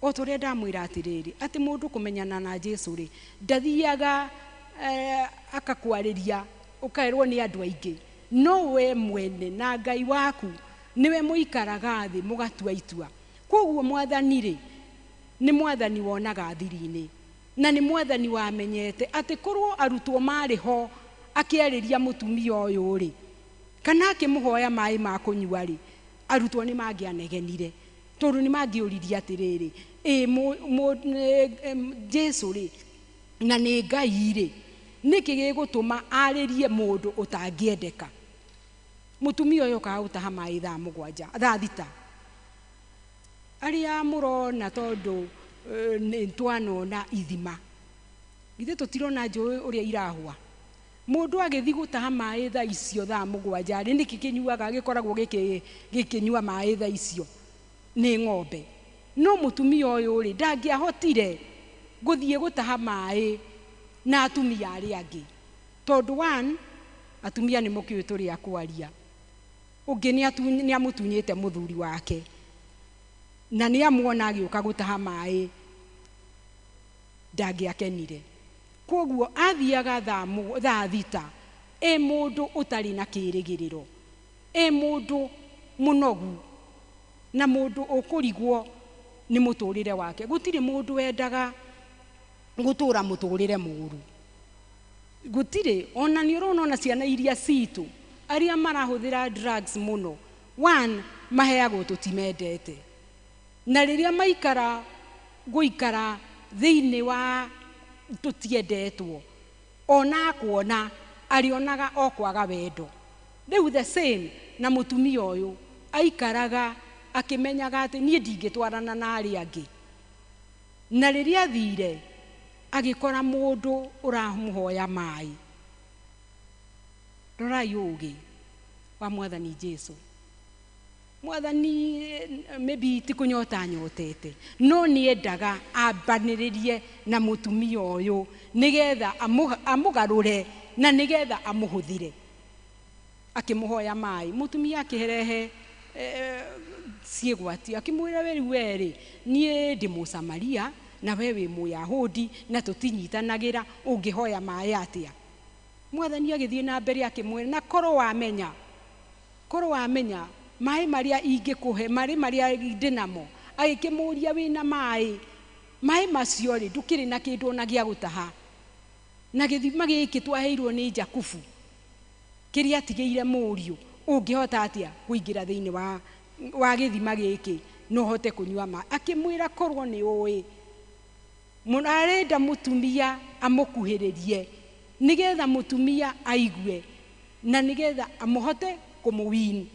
O tũrĩa ndamwĩra atĩrĩrĩ, atĩ mũndũ kũmenyana na Jesu rĩ, ndathiaga akakwarĩria ũkaerwo nĩ andũ aingĩ, no we mwene na Ngai waku niwe mũikaraga thĩ mũgatua itua. Kwoguo Mwathani rĩ, nĩ Mwathani wonaga thiri-inĩ, na nĩ Mwathani wamenyete atĩ korwo arutwo marĩ ho akĩarĩria mũtumia ũyũ rĩ, kana akĩmũhoya maĩ ma kũnyua rĩ, arutwo nĩ mangĩanegenire, tondũ nĩ mangĩũririe atĩrĩrĩ, Jesu rĩ na nĩ Ngai rĩ, nĩkĩ gĩgũtũma arĩrie mũndũ ũtangĩendeka? mutumia uyu ka utaha mai thaa mugwanja thaa thita aria murona tondu ni twanona ithima githe tutirona njui uria irahua mundu agithi gutaha mai thaa icio thaa mugwanja ri niki kinyuaga gikoragwo gikinyua mai thaa icio ni ng'ombe no mutumia uyu ri ndangiahotire guthie gutaha mai na atumia aria angi tondu one atumia ni mukiu turi akwaria ungi ni amutunyite muthuri wake na ni amuona agiuka gutaha mai ndangiakenire koguo athiaga thaa thita mundu utari na kirigiriro mundu munogu na mundu ukurigwo ni muturire wake gutiri mundu wendaga gutura muturire muru gutiri ona ni urona ciana iria citu aria marahuthira drugs muno one maheagwo tutimendete na riria maikara guikara thiini wa tutiendetwo ona kuona arionaga okwaga wendo riu the same na mutumia uyu aikaraga akimenyaga ati nie ndingitwarana na aria angi na riria thire agikora mundu uramuhoya mai rorai ugi wa mwathani Jesu mwathani maybe tikunyota nyotete no niendaga ambaniririe na mutumia uyu nigetha amugarure na nigetha amuhuthire akimuhoya mai mutumia akiherehe ciegwati akimwira weri nie ndi Musamaria na wewe Muyahudi na tutinyitanagira ungihoya mai atia mwathani agithie na mbere akimwira na koro wamenya mai maria ingikuhe maria ndinamo agikimuria wina mai macio ri ndukiri na kindu na gia gutaha na githima giki twaheirwo ni Jakubu kiria tigeire muriu ungihota atia kuingira thiini wa githima giki no hote kunywa mai akimwira korwo ni ui munarenda mutumia amukuhiririe nigetha mutumia aigue na nigetha amuhote kumuwin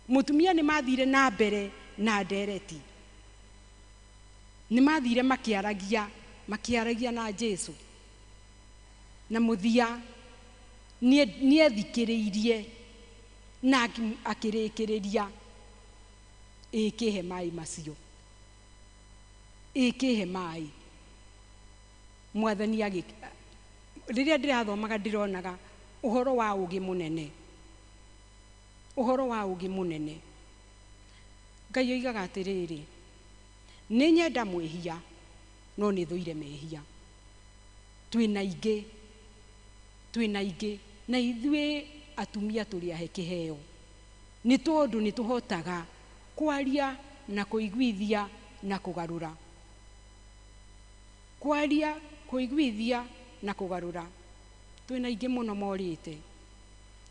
mutumia ni mathire na mbere na ndereti ni mathire makiaragia na Jesu na muthia ni ethikiriirie na akirikiriria ikihe mai macio ikihe mai mwathani riria ndirathomaga ndironaga uhoro wa ugi munene Ngai oigaga atiriri ni nyenda mwihia no ni thuire mehia twina ingi na ithue atumia turi ahe kiheo ni tondu ni tuhotaga kwaria na kuiguithia na kugarura twina ingi muno morite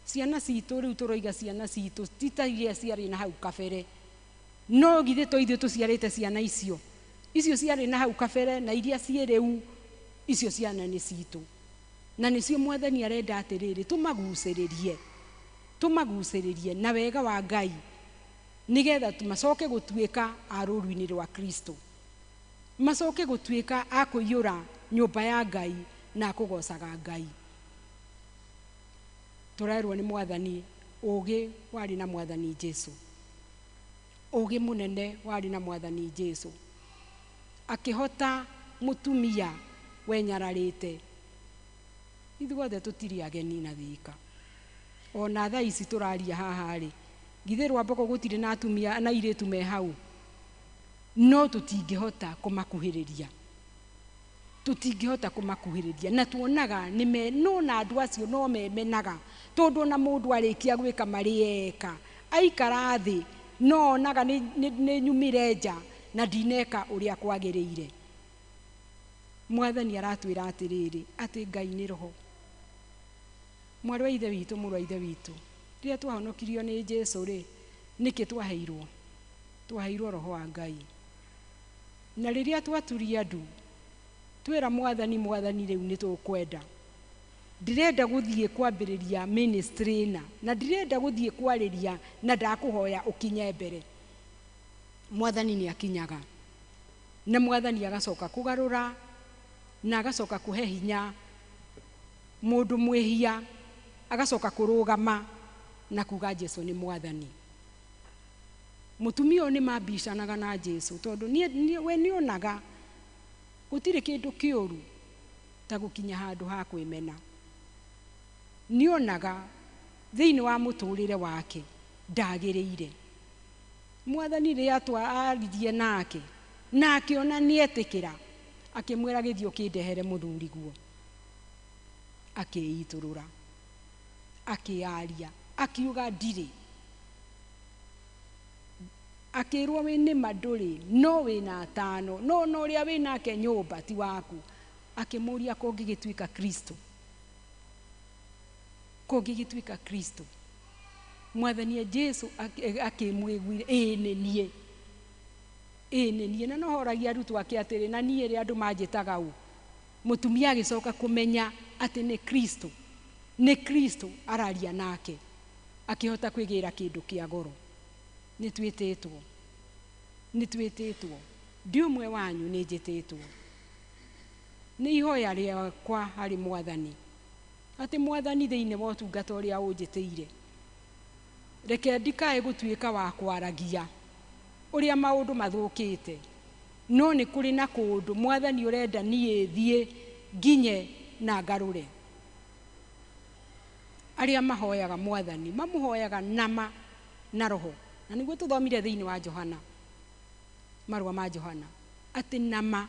ciana citu riu turoiga ciana citu titagia ciari na hau kabere no githe toithio tuciarite ciana icio ciari na hau kabere na iria cieriu icio ciana ni citu na nicio mwathani arenda atiriri tumaguciririe na wega wa Ngai nigetha tumacoke gutuika aruru-ini rwa Kristo macoke gutuika akuiyura nyumba ya Ngai na kugocaga Ngai turerwo ni mwathani ugi wari na mwathani Jesu ugi munene wari na mwathani Jesu akihota mutumia wenyararite ithuothe tutiri ageni na thika ona thaa ici turaria haha ri githe rwamboko gutire na atumia na iritu me hau no tutingihota kumakuhiriria na tuonaga ni no na andu acio no memenaga tondu na mundu arikia gwika marieka aikara thi no naga ni nyumire nja na ndineka uria kwagiriire mwathani aratwira atiriri ati Ngai ni roho mwarwa ithe witu murwa ithe witu riria twahonokirio ni Jesu ri niki twaheirwo roho wa Ngai na riria twaturia ndu twira mwathani riu ni tukwenda ndirenda guthie kwambiriria ministry na ndirenda guthie kwariria na ndakuhoya ukinye mbere. Mwathani ni akinyaga na Mwathani agacoka kugarura na agacoka kuhe hinya mundu mwihia, agacoka kurugama na kuga Jesu ni Mwathani. Mutumia ni mabicanaga na Jesu tondu we ni onaga gutire kindu kiuru ta gukinya handu ha kwimena. Ni onaga thiini wa muturire wake ndagiriire. Mwathani ri atwaririe nake na akiona ni etikira, akimwira githio kindehere muthuri guo, akiiturura, akiaria, akiuga ndiri, akirwo we ni maduri no we na atano no uria we nake nyumba ti waku. Akimuria kungigituika Kristo, kungigituika Kristo. Mwathani Jesu akimwigwire ni nie na nohoragia arutwo ake atiri na nie ri andu manjitaga u. Mutumia agicoka kumenya ati ni Kristo, ni Kristo araria nake, akihota kwigira kindu kia goro. Ni twititwo ndi umwe wanyu ni njititwo. Ni ihoya riakwa hari Mwathani ati Mwathani thiini wa utungata uria unjitiire, reke ndikae gutuika wa kwaragia uria maundu mathukite, no ni kuri na kundu Mwathani urenda nie thie nginye na ngarure. Aria mahoyaga Mwathani mamuhoyaga nama na roho, na niguo tuthomire thiini wa Johana, marua ma Johana ati nama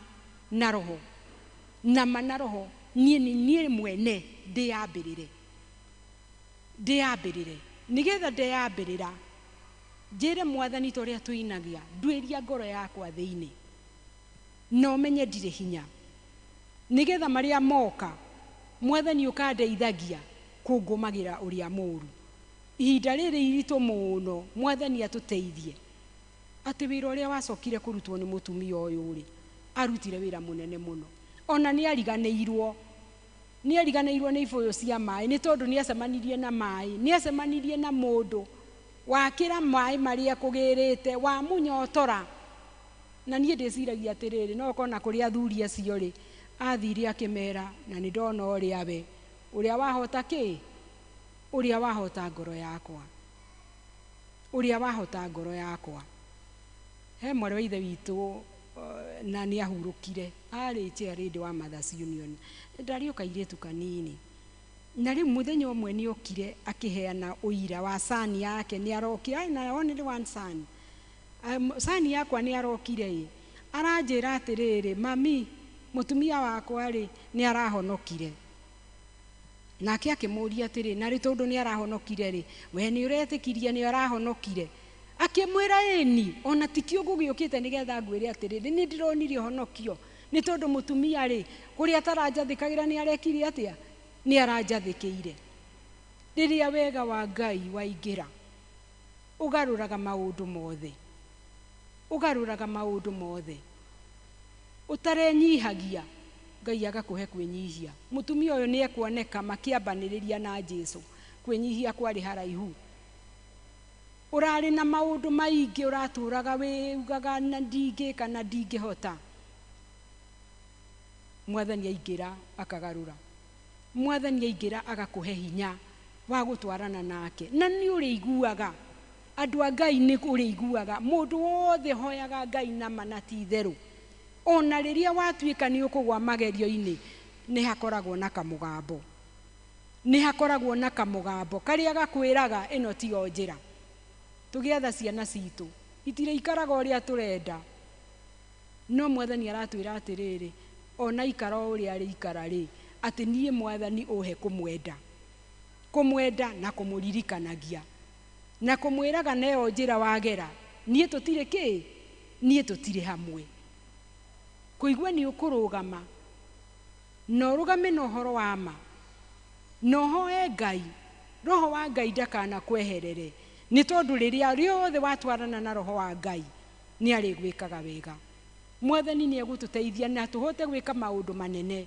na roho, nama na roho. Nie mwene ndiyambirire nigetha ndeyambirira njire Mwathani toria tuinagia ndwiria ngoro yakwa thiini no menye ndire hinya, nigetha maria moka Mwathani ukandeithagia kungumagira uria muru. Ihinda riri iritu muno Mwathani atuteithie ati wira uria wacokire kurutwo ni mutumia uyu ri arutire wira munene muno. Ona ni ariganirwo ni ibuyu cia mai, ni tondu ni acemanirie na mai, ni acemanirie na mundu wakira mai maria kugirite wa munyotora. Na nie ndiciragia atiriri no kona kuria athuri acio ri athire akimera na ni ndona uria we uria wahota ki, uria wahota ngoro yakwa, uria wahota ngoro yakwa. He mwarĩ wa ithe witũ na ni ahurukire ari chairidi wa Mothers Union. Ndariuka iretu kanini na riu muthenya umwe ni okire akiheana uira wa sani yake. Ni arokire na only one son, sani yakwa ni arokire aranjira atiriri, mami mutumia wakwa ri ni arahonokire. Nake akimuria atiri na ri tondu ni arahonokire ri we ni uretikiria ni arahonokire. Akimwira eni ona tikio gugiukite nigetha ngwire atiriri ni ndironire honokio ni tondu mutumia ri kuria ataranjathikagira ni arekire atia ni aranjathikire. Riria wega wa Ngai waingira ugaruraga maundu mothe, ugaruraga maundu mothe, utarenyihagia Ngai agakuhe kwinyihia. Mutumia uyu ni ekuoneka makiambaniriria na Jesu, kwinyihia kwari haraihu. Urari na maundu maingi uraturaga we ugaga na ndingika na ndingihota. Mwathani aingira akagarura, Mwathani aingira agakuhe hinya wa gutwarana nake. Na ni uriguaga andu a Ngai ni uriguaga mundu wothe hoyaga Ngai na manati theru. Ona riria watuika ni ukugwa magerio-ini ni hakoragwo na kamugambo, ni hakoragwo na kamugambo karia gakwiraga ino ti o njira. Tugiatha ciana citu itire ikaraga uria turenda, no Mwathani aratwira atiriri ona ikara uria ri ikara ri ati nie Mwathani uhe kumwenda, kumwenda na kumuririkanagia na kumwiraga neo njira wagera nie tutire ki, nie tutire hamwe. Kuigua ni ukurugama no rugame no horo wa ma no hoe Ngai, roho wa Ngai ndakana kweherere, ni tondu riria riothe watwarana na roho wa Ngai ni ari gwikaga wega. Mwathani ni egututeithia na tuhote gwika maundu manene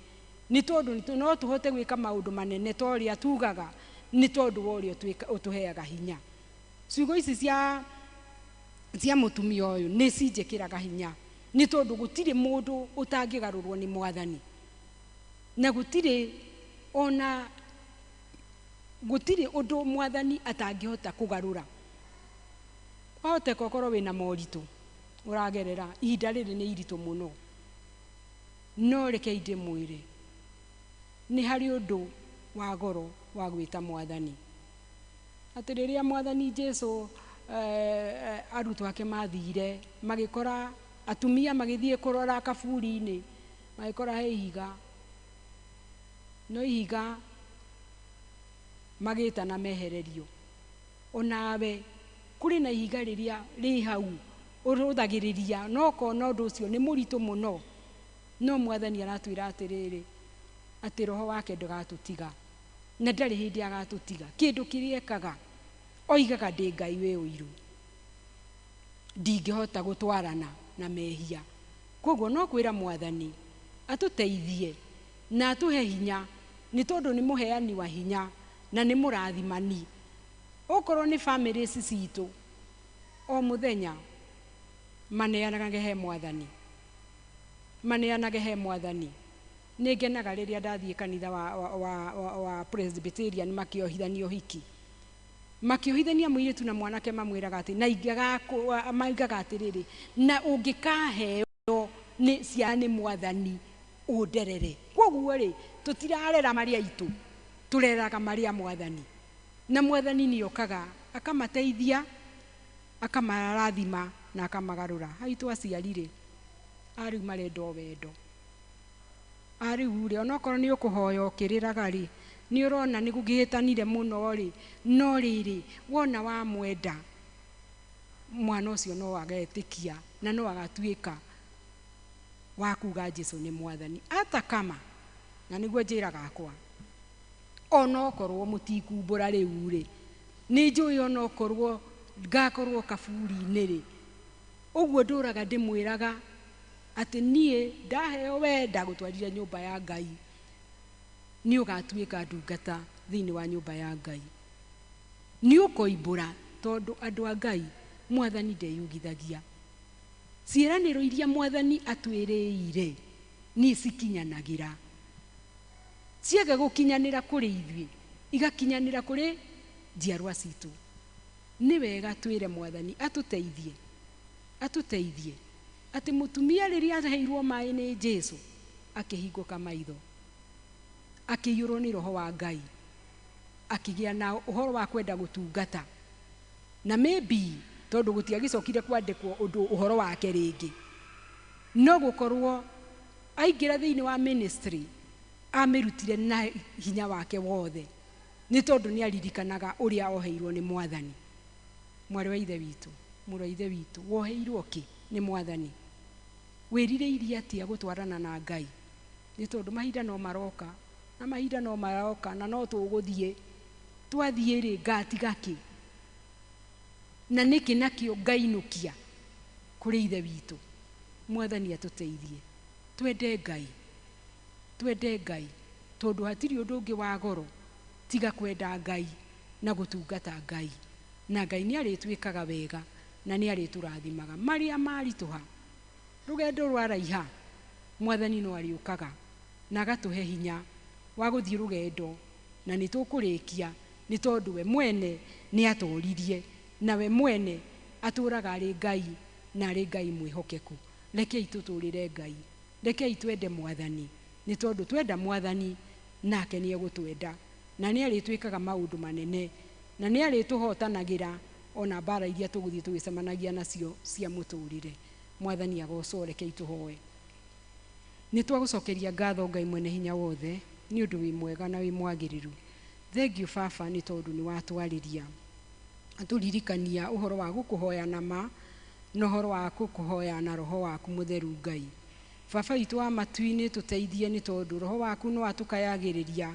nĩ tondũ no tũhote gwĩka maũndũ manene ta ũrĩa tugaga nĩ tondũ wa ũrĩa ũtũheaga hinya. Ciugo ici cia mũtumia ũyũ nĩ cinjĩkĩraga hinya nĩ tondũ gũtirĩ mũndũ ũtangĩgarũrwo nĩ Mwathani, na gũtirĩ ũndũ Mwathani atangĩhota kũgarũra. Wahoteka ũkorwo wĩna moritũ ũragerera, ihinda rĩrĩ nĩ iritũ mũno, no rekei ndĩmwĩre nĩ harĩ ũndũ wa goro wa gwĩta Mwathani. Atĩ rĩrĩa Mwathani Jesũ arutwo ake mathire magĩkora atumia magĩthiĩ kũrora kaburi-inĩ, magĩkora he ihiga, no ihiga magĩtana mehererio. Onawe kũrĩ na ihiga rĩrĩa rĩ hau ũrũthagĩrĩria, no kona ũndũ ũcio nĩ mũritũ mũno, no Mwathani aratwĩra atĩrĩrĩ atĩ roho wake ndagatũtiga na ndarĩ hĩndĩ agatũtiga. Kĩndũ kĩrĩa ekaga, oigaga ndĩ Ngai wĩ ũiru, ndingĩhota gũtwarana na mehia. Koguo no kwĩra Mwathani atũteithie na atũhe hinya, nĩ tondũ nĩ mũheani wa hinya na nĩ mũrathimani. Okorwo nĩ bamĩrĩ ici citũ, o mũthenya maneanage he Mwathani, maneanage he Mwathani. Nĩ ngenaga rĩrĩa ndathiĩ kanitha wa Presbyterian makĩohithania ũhiki, makĩohithania mũirĩtu na mwanake, mamwĩraga atĩ na maigaga atĩrĩrĩ, na ũngĩkaheo nĩ ciana nĩ Mwathani ũnderere. Koguo rĩ, tũtirarera marĩa aitũ, tũreraga marĩa Mwathani, na Mwathani nĩ okaga akamateithia, akamarathima na akamagarũra. Haitũ aciari rĩ, arĩu marenda wendo, arĩu rĩ, onokorwo nĩ ũkũhoya ũkĩrĩraga rĩ, nĩ ũrona nĩ gũkĩhĩtanire mũno rĩ, no rĩrĩ wona wa mwenda mwana ũcio no agetĩkia na no agatuĩka wa kuga Jesũ nĩ Mwathani. Ata kama, na nĩguo njĩraga akwa, onokorwo mũtikumbũra rĩu rĩ, nĩ njũĩ onokorwo ngakorwo kaburi-inĩ rĩ, ũguo ndũraga ndĩmwĩraga atĩ niĩ ndaheo wenda gũtwarire nyũmba ya Ngai, nĩ ũgatuĩka ndungata thĩinĩ wa nyũmba ya Ngai. Nĩ ũkoimbũra tondũ andũ a Ngai Mwathani ndeyugithagia. Ciĩranĩro iria Mwathani atwĩrĩire nĩ cikinyanagĩra. Ciaga gũkinyanĩra kũrĩ ithuĩ, igakinyanĩra kũrĩ njiarwa citũ. Nĩ wega twĩre Mwathani atũteithie, atũteithie atĩ mũtumia rĩrĩa aheirwo maĩ nĩ Jesũ akĩhingũka maitho, akĩiyũrwo nĩ roho wa Ngai, akĩgĩa na ũhoro wa kwenda gũtungata, na maybe tondũ gũtiagĩcokire kwandĩkwo ũndũ ũhoro wake rĩngĩ, no gũkorwo aingĩra thĩinĩ wa ministry amĩrutire na hinya wake wothe, nĩ tondũ nĩ aririkanaga ũrĩa oheirwo nĩ Mwathani. Mwarĩ wa ithe witũ, mũrũ wa ithe witũ, woheirwo kĩ nĩ Mwathani? Wĩrirĩirie atĩa gũtwarana na Ngai? Nĩ tondũ mahinda no maroka, na mahinda no maroka, na no tũgũthiĩ, twathiĩ rĩ ngatiga kĩ? Na nĩkĩ nakĩo ngainũkia kũrĩ ithe witũ? Mwathani atũteithie, twende Ngai, twende Ngai, tondũ hatirĩ ũndũ ũngĩ wa goro tiga kwenda Ngai na gũtungata Ngai, na Ngai nĩ arĩtwĩkaga wega na nĩ arĩtũrathimaga. Marĩa maritũha, rũgendo rwaraiha, Mwathani no arĩũkaga na agatũhe hinya wa gũthiĩ rũgendo, na nĩ tũkũrĩkia, nĩ tondũ we mwene nĩ atoririe, na we mwene atũraga arĩ Ngai na arĩ Ngai mwĩhokeku. Rekei tũtũrĩre Ngai, rekei twende Mwathani, nĩ tondũ twenda Mwathani nake nĩ egũtwenda, na nĩ arĩtwĩkaga maũndũ manene, na nĩ arĩtũhotanagĩra ona mbara iria tũgũthiĩ tũgĩcemanagia nacio cia mũtũrĩre. Mwathani agocwo. Rekei tũhoe. Nĩ twagũcokeria ngatho Ngai mwene hinya wothe nĩ ũndũ wĩ mwega na wĩ mwagĩrĩru. Thengiũ Baba nĩ tondũ nĩ watwarĩria, atũririkania ũhoro wa gũkũhoya na ma na ũhoro wa gũkũhoya na roho waku mũtheru. Ngai Baba witũ wa matu-inĩ, tũteithie nĩ tondũ roho waku no atũkayagĩrĩria,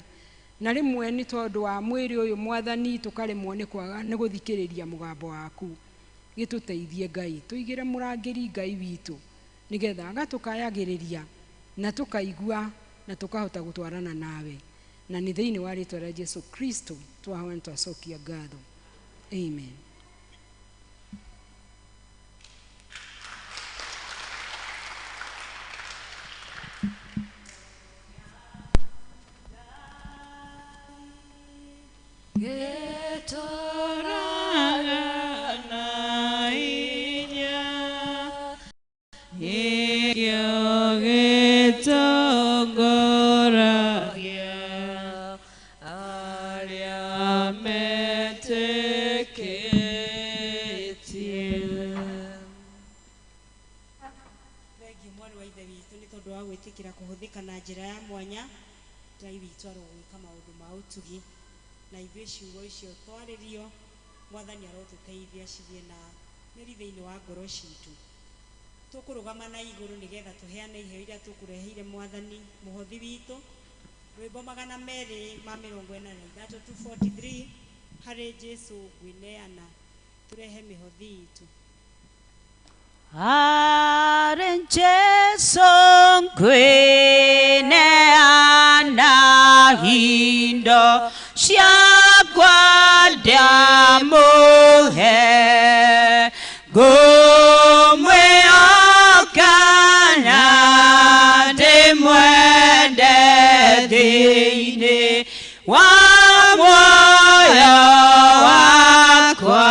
na rĩmwe nĩ tondũ wa mwĩrĩ ũyũ Mwathani tũkaremwo nĩ kwaga nĩ gũthikĩrĩria mũgambo waku. Gĩtũteithie Ngai, tũigĩre mũrangĩri Ngai witũ, nĩgetha agatũkayagĩrĩria na tũkaigua na tukahota gutwarana nawe, na nĩ thĩinĩ wa rĩtwa rĩa Jesu Kristo twahoya twacokia ngatho, amen. na njira ya mwanya Ngai witũ arogwĩka maũndũ ma ũtugi na ithuĩ ciugo icio twarĩrio Mwathani arotũteithia cigĩe na mĩri thĩinĩ wa ngoro citũ. Tũkũrũgama na igũrũ nĩgetha tũheane iheo iria tũkũreheire Mwathani mũhothi witũ. Rwĩmbo 243 harĩ Jesu ngwĩneana, turehe mĩhothi itũ. Harĩ Jesu ngwĩneana, indo ciakwa ndamũhe, ngũmwĩhoka na ndĩmwende thĩinĩ wa muoyo wakwa.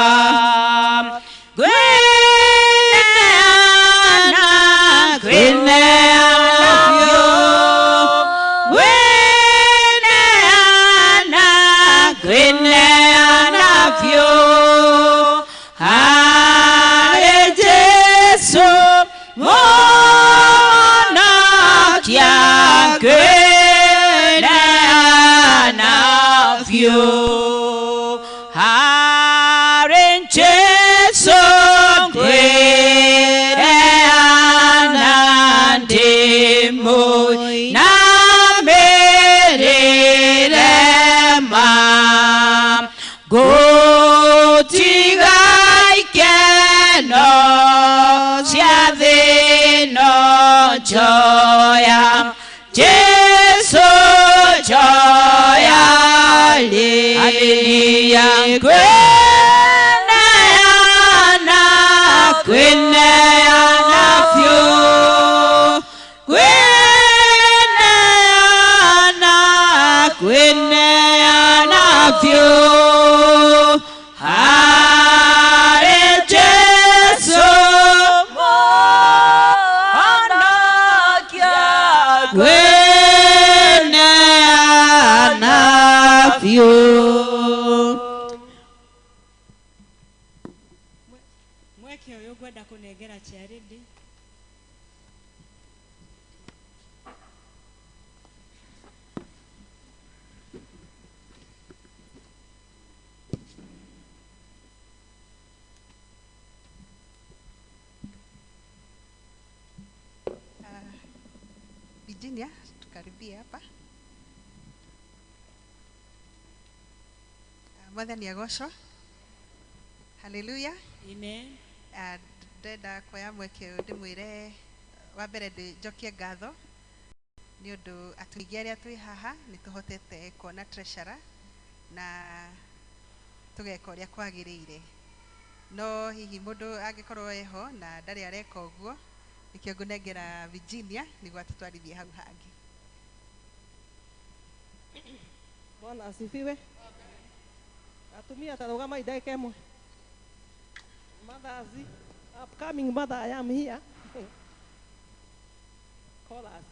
Joya, Jesu joya, hallelujah. Kweneana, kweneana fyo, kweneana, kweneana fyo. Mweke uyu gwenda kunengera charity. Virginia, tukaribia hapa. Mwathani agocwo. Hallelujah. Amen. Ndenda kuoya mweke uyu ndimwire wa mbere njokie ngatho ni undu atungi aria twi haha ni tuhotete kuona treasurer na tugeka uria kwagiriire, no hihi mundu angikorwo eho na ndari areka uguo nikio ngunengera Virginia niguo atutwarithie hau hangi. Bwana asifiwe. Atumia tarugama idake imwe. Mothers, upcoming mother, I am here. Chorus.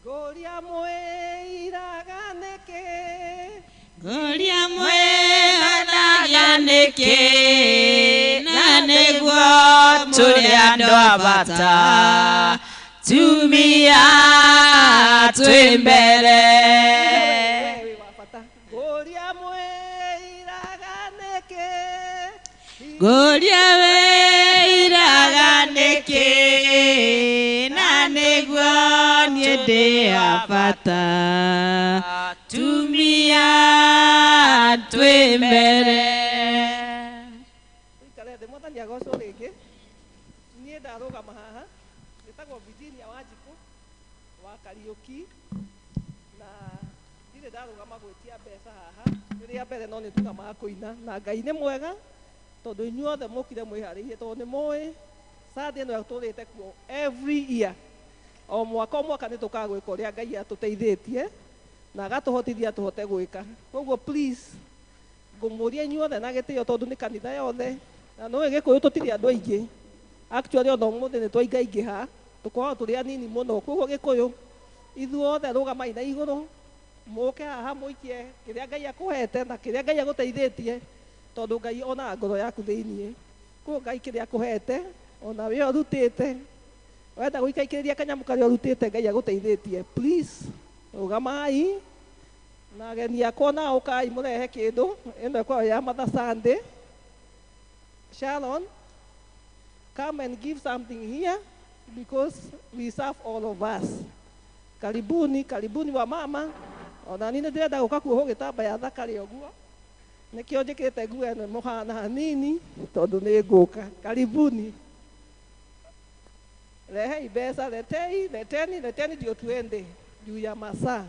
Goria mwiraga neke. Goria mwiraga neke. Na nĩguo tũrĩ andũ a bata. Tumia twĩ mbere. Goria mwiraga neke. Goria wĩiraga nĩkĩ, na nĩguo niĩ ndĩ a bata. Tumia twĩ mbere. Ikare thĩ Mwathani agocwo rĩngĩ. Niĩ ndarũgama haha, njĩtagwo Virginia Wanjikũ wa Kariuki na ndirĩ ndarũgama gwĩtia mbeca haha nĩ rĩa mbere no nĩ tũgamaga kũina na Ngai nĩ mwega tondũ inyuothe mũkire mwĩharĩirie tondũ nĩ mũĩ Sunday ĩno tũrĩte kuo every year o mwaka nĩ tũkaga gwĩka ũrĩa Ngai atũteithĩtie na agatũhotithia tũhote gwĩka koguo please ngũmũria inyuothe na gĩtĩo tondũ nĩ kanitha yothe na nĩ Gĩkũyũ tũtirĩ andũ aingĩ actually ona ũmũthĩ nĩ twaingaingĩha tũkoragwo tũrĩ anini mũno koguo Gĩkũyũ ithuothe rũgamai na igũrũ mũke haha mũikie kĩrĩa Ngai akũhete na kĩrĩa Ngai agũteithĩtie tondũ Ngai onaga ngoro yaku thĩiniĩ koguo Ngai kĩrĩa akũhete ona we ũrutĩte wenda gũikaikĩrĩria kanyamũ karĩa ũrutĩte Ngai agũteithĩtie please rũgamai na ageni akwa nao ũkai mũrehe kĩndũ ĩno ĩkoragwo ya Mother Sunday. Sharon, come and give something here because we serve all of us. Karibuni, karibuni wa mama. Ona nĩ ndĩrenda gũka kuohwo gĩtambaya thakare ũguo nĩkĩo njĩkĩte nguo ĩno mũhana hanini tondũ nĩ ngũka. Karibuni. Rehei mbeca, leteni ndio tuende juu ya masaa.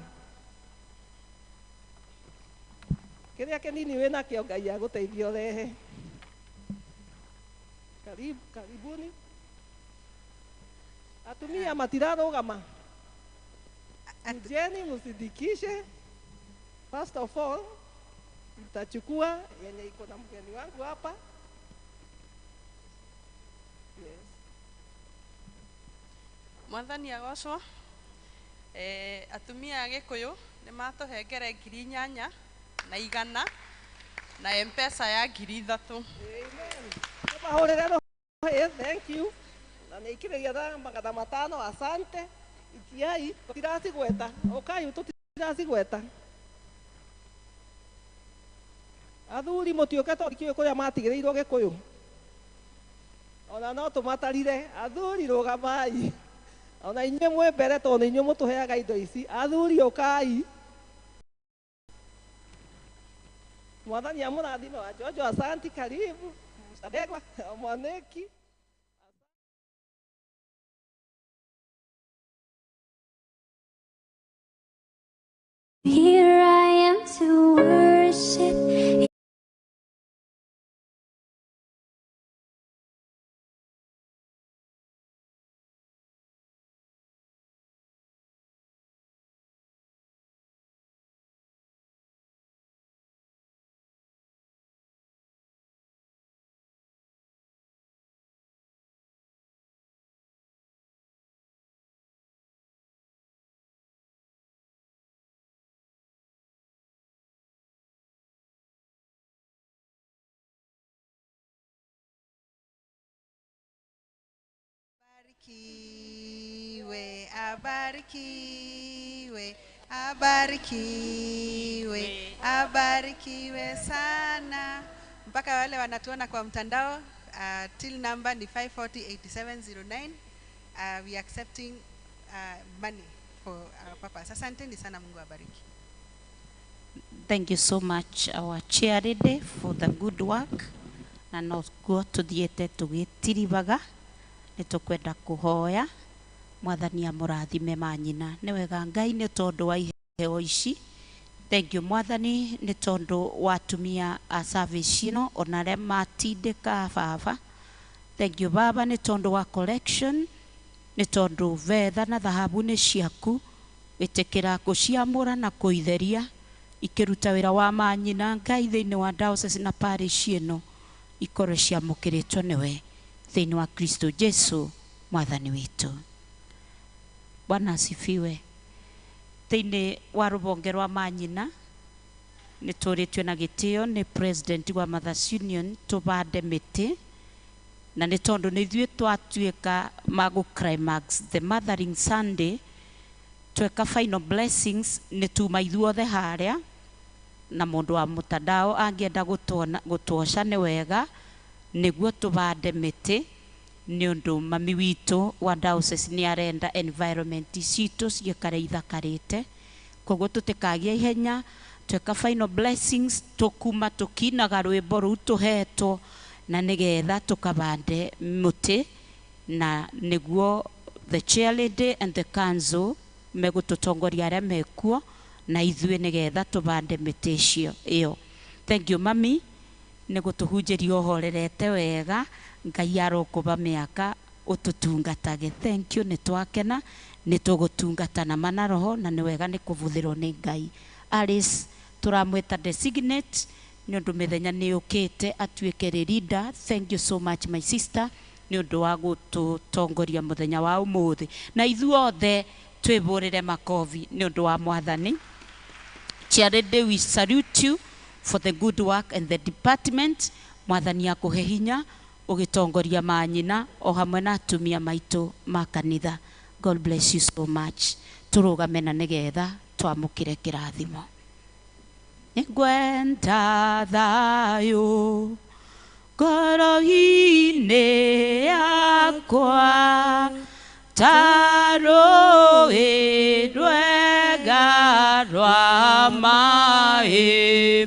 Kĩrĩa kĩnini wĩna kĩo Ngai agũteithia ũrehe. Karibuni. Atumia matirarũgama. Kujeni msidikishe. First of all, mtachukua yenye iko na mgeni wangu hapa. Yes. Mwathani agocwo. Atumia a Gĩkũyũ nĩ matũhengere 8,000 na 100 na M-Pesa ya 3,000. Amen. Mahorere roho. Thank you. Na nĩikĩrĩria tha 500. Asante. Ikiai tũtiracigweta. Ũkai tũtiracigweta. Athuri mũtiũke tondũ kũrĩa matigĩrĩirwo Gĩkũyũ. Ona no tũmatarire athuri rũgamai. Ona inyuĩ mwĩ mbere tondũ inyuĩ mũtũheaga indo ici. Athuri ũkai. Mwathani amũrathime wa Jojo. Asante, karibu. Msadegwa Mwaneki. Here I am to worship. Abarikiwe, abarikiwe, abarikiwe sana. Mpaka wale wanatuona kwa mtandao, till number ni 540-8709. We are accepting money for our purpose. Asanteni sana, Mungu abariki. Thank you so much our chair lady for the good work. Na no go tuthiete tugitiribaga nitukwenda kuhoya Mwathani amũrathime manyina. Nĩ wega Ngai nĩ tondũ wa iheo ici. Thank you Mwathani nĩ tondũ wa atumia a service ĩno ona arĩa matindĩka baba. Thank you Baba nĩ tondũ wa collection, nĩ tondũ vetha na thahabu nĩ ciaku wĩtĩkĩra gũciamũra na kũitheria ikĩruta wĩra wa manyina Ngai thĩinĩ wa diocese na parish ĩno ikorwo ciamũkĩrĩtwo nĩwe thĩinĩ wa Kristo Jesu Mwathani witũ. Bwana asifiwe. Thĩinĩ wa rũhonge rwa manyina nĩ tũrĩtio na gĩtĩo nĩ president wa Mothers Union tũbande mĩtĩ na nĩ tondũ nĩ ithuĩ twatuĩka magũ climax the Mothering Sunday tweka final blessings nĩ tuma ithuothe harĩa na mũndũ wa mũtandao angĩenda gũtwoca nĩ wega nĩguo tũbande mĩtĩ nĩ ũndũ mami witũ wa diocese nĩ arenda environment citũ ciikare ithakarĩte. Koguo tũtikagia ihenya tweka final blessings tũkuma tũkinaga rwĩmbo rũu tũhetwo na nĩgetha tũkabande mũtĩ na nĩguo the chair lady and the council megututongoria aria mekuo na ithuĩ nigetha tubande mĩtĩ icio ĩyo. Thank you mami nĩ gũtũhunjĩria ũhorerete wega. Ngai arokũba mĩaka ũtũtungatage. Thank you, nĩ twakena nĩ tũgũtungatana mana roho na nĩ wega nĩ kũbuthĩrwo nĩ Ngai. Alice turamwĩta designate nĩ ũndũ mĩthenya nĩ yũkĩte atuĩke leader. Thank you so much my sister nĩ ũndũ wa gũtũtongoria mũthenya wa ũmũthĩ, na ithuothe twĩbũrĩre makobi nĩ ũndũ wa Mwathani. Charity, we salute you for the good work and the department. Mwathani akũhe hinya ũgĩtongoria manyina o hamwe na atumia maitũ ma kanitha. God bless you so much. Tũrũgame na nĩgetha twamũkĩre kĩrathimo. Ngwenda thayũ ngoro-inĩ yakwa ta rũĩ rwega rwa maĩ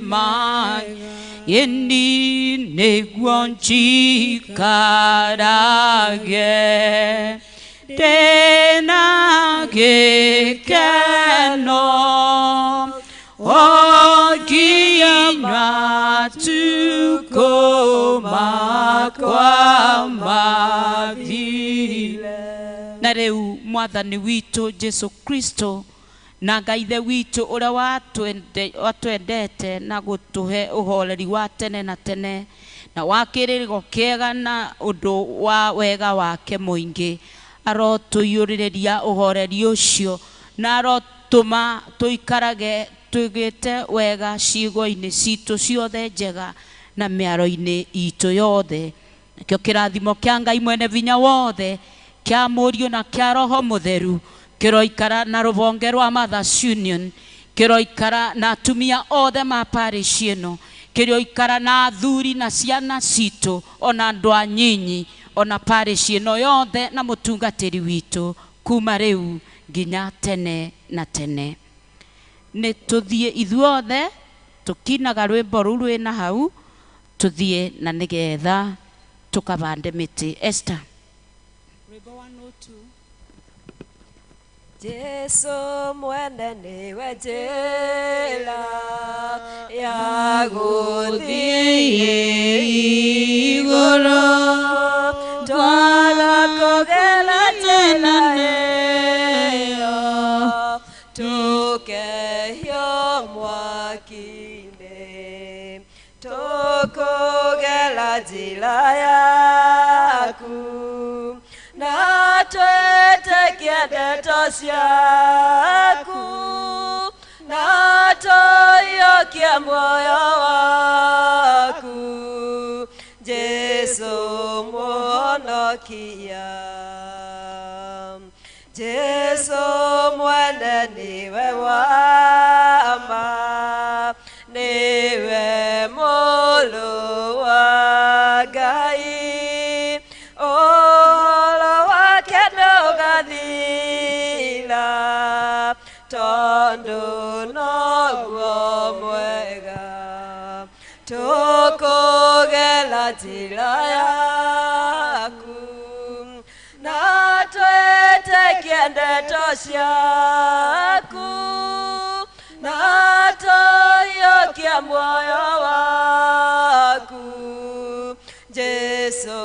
ĩni nĩguo njikarage ndĩna gĩkeno o nginya tukũ makwa mathire. Na rĩu Mwathani witũ Jesu Kristo na Ngai ithe witũ ũrĩa watwendete na gũtũhe ũhoreri wa tene na tene na wa kĩrĩro kĩega na ũndũ wa wega wake mũingĩ, arotũiyũrĩrĩria ũhoreri ũcio na arotũma tũikarage tũgĩte wega ciugo-inĩ citũ ciothe njega na mĩaro-inĩ itũ yothe. Nakĩo kĩrathimo kĩa Ngai mwene vinya wothe kĩa Mũriũ na kĩa Roho Mũtheru kĩroikara na rũbonge rwa Mothers Union, kĩroikara na atumia othe ma parish ĩno, kĩroikara na athuri na ciana citũ ona andũ anyinyi ona parish ĩno yothe na mũtungatĩri witũ kuma rĩu nginya tene na tene. Nĩ tũthiĩ ithuothe tũkinaga rwĩmbo rũu rwĩna hau, tũthiĩ na nĩgetha tũkabande mĩtĩ. Esther. Rwĩmbo 102. Jesu mwene niwe njĩra ya gũthiĩ igũrũ, twara kũgera njĩra ĩyo tũkehio mwaki-inĩ, tũkũgera njĩra yaku na twĩtĩkie ndeto ciaku na tũiyũkie muoyo waku, Jesu mũhonokia. Jesu mwene niwe wama, niwe mũlũ wa Ngai, ũhoro wake ndũgathira tondũ noguo mwega, tũkũgera njĩra yaku na twĩtĩkie ndeto ciaku na tũiyũkie muoyo waku, Jesu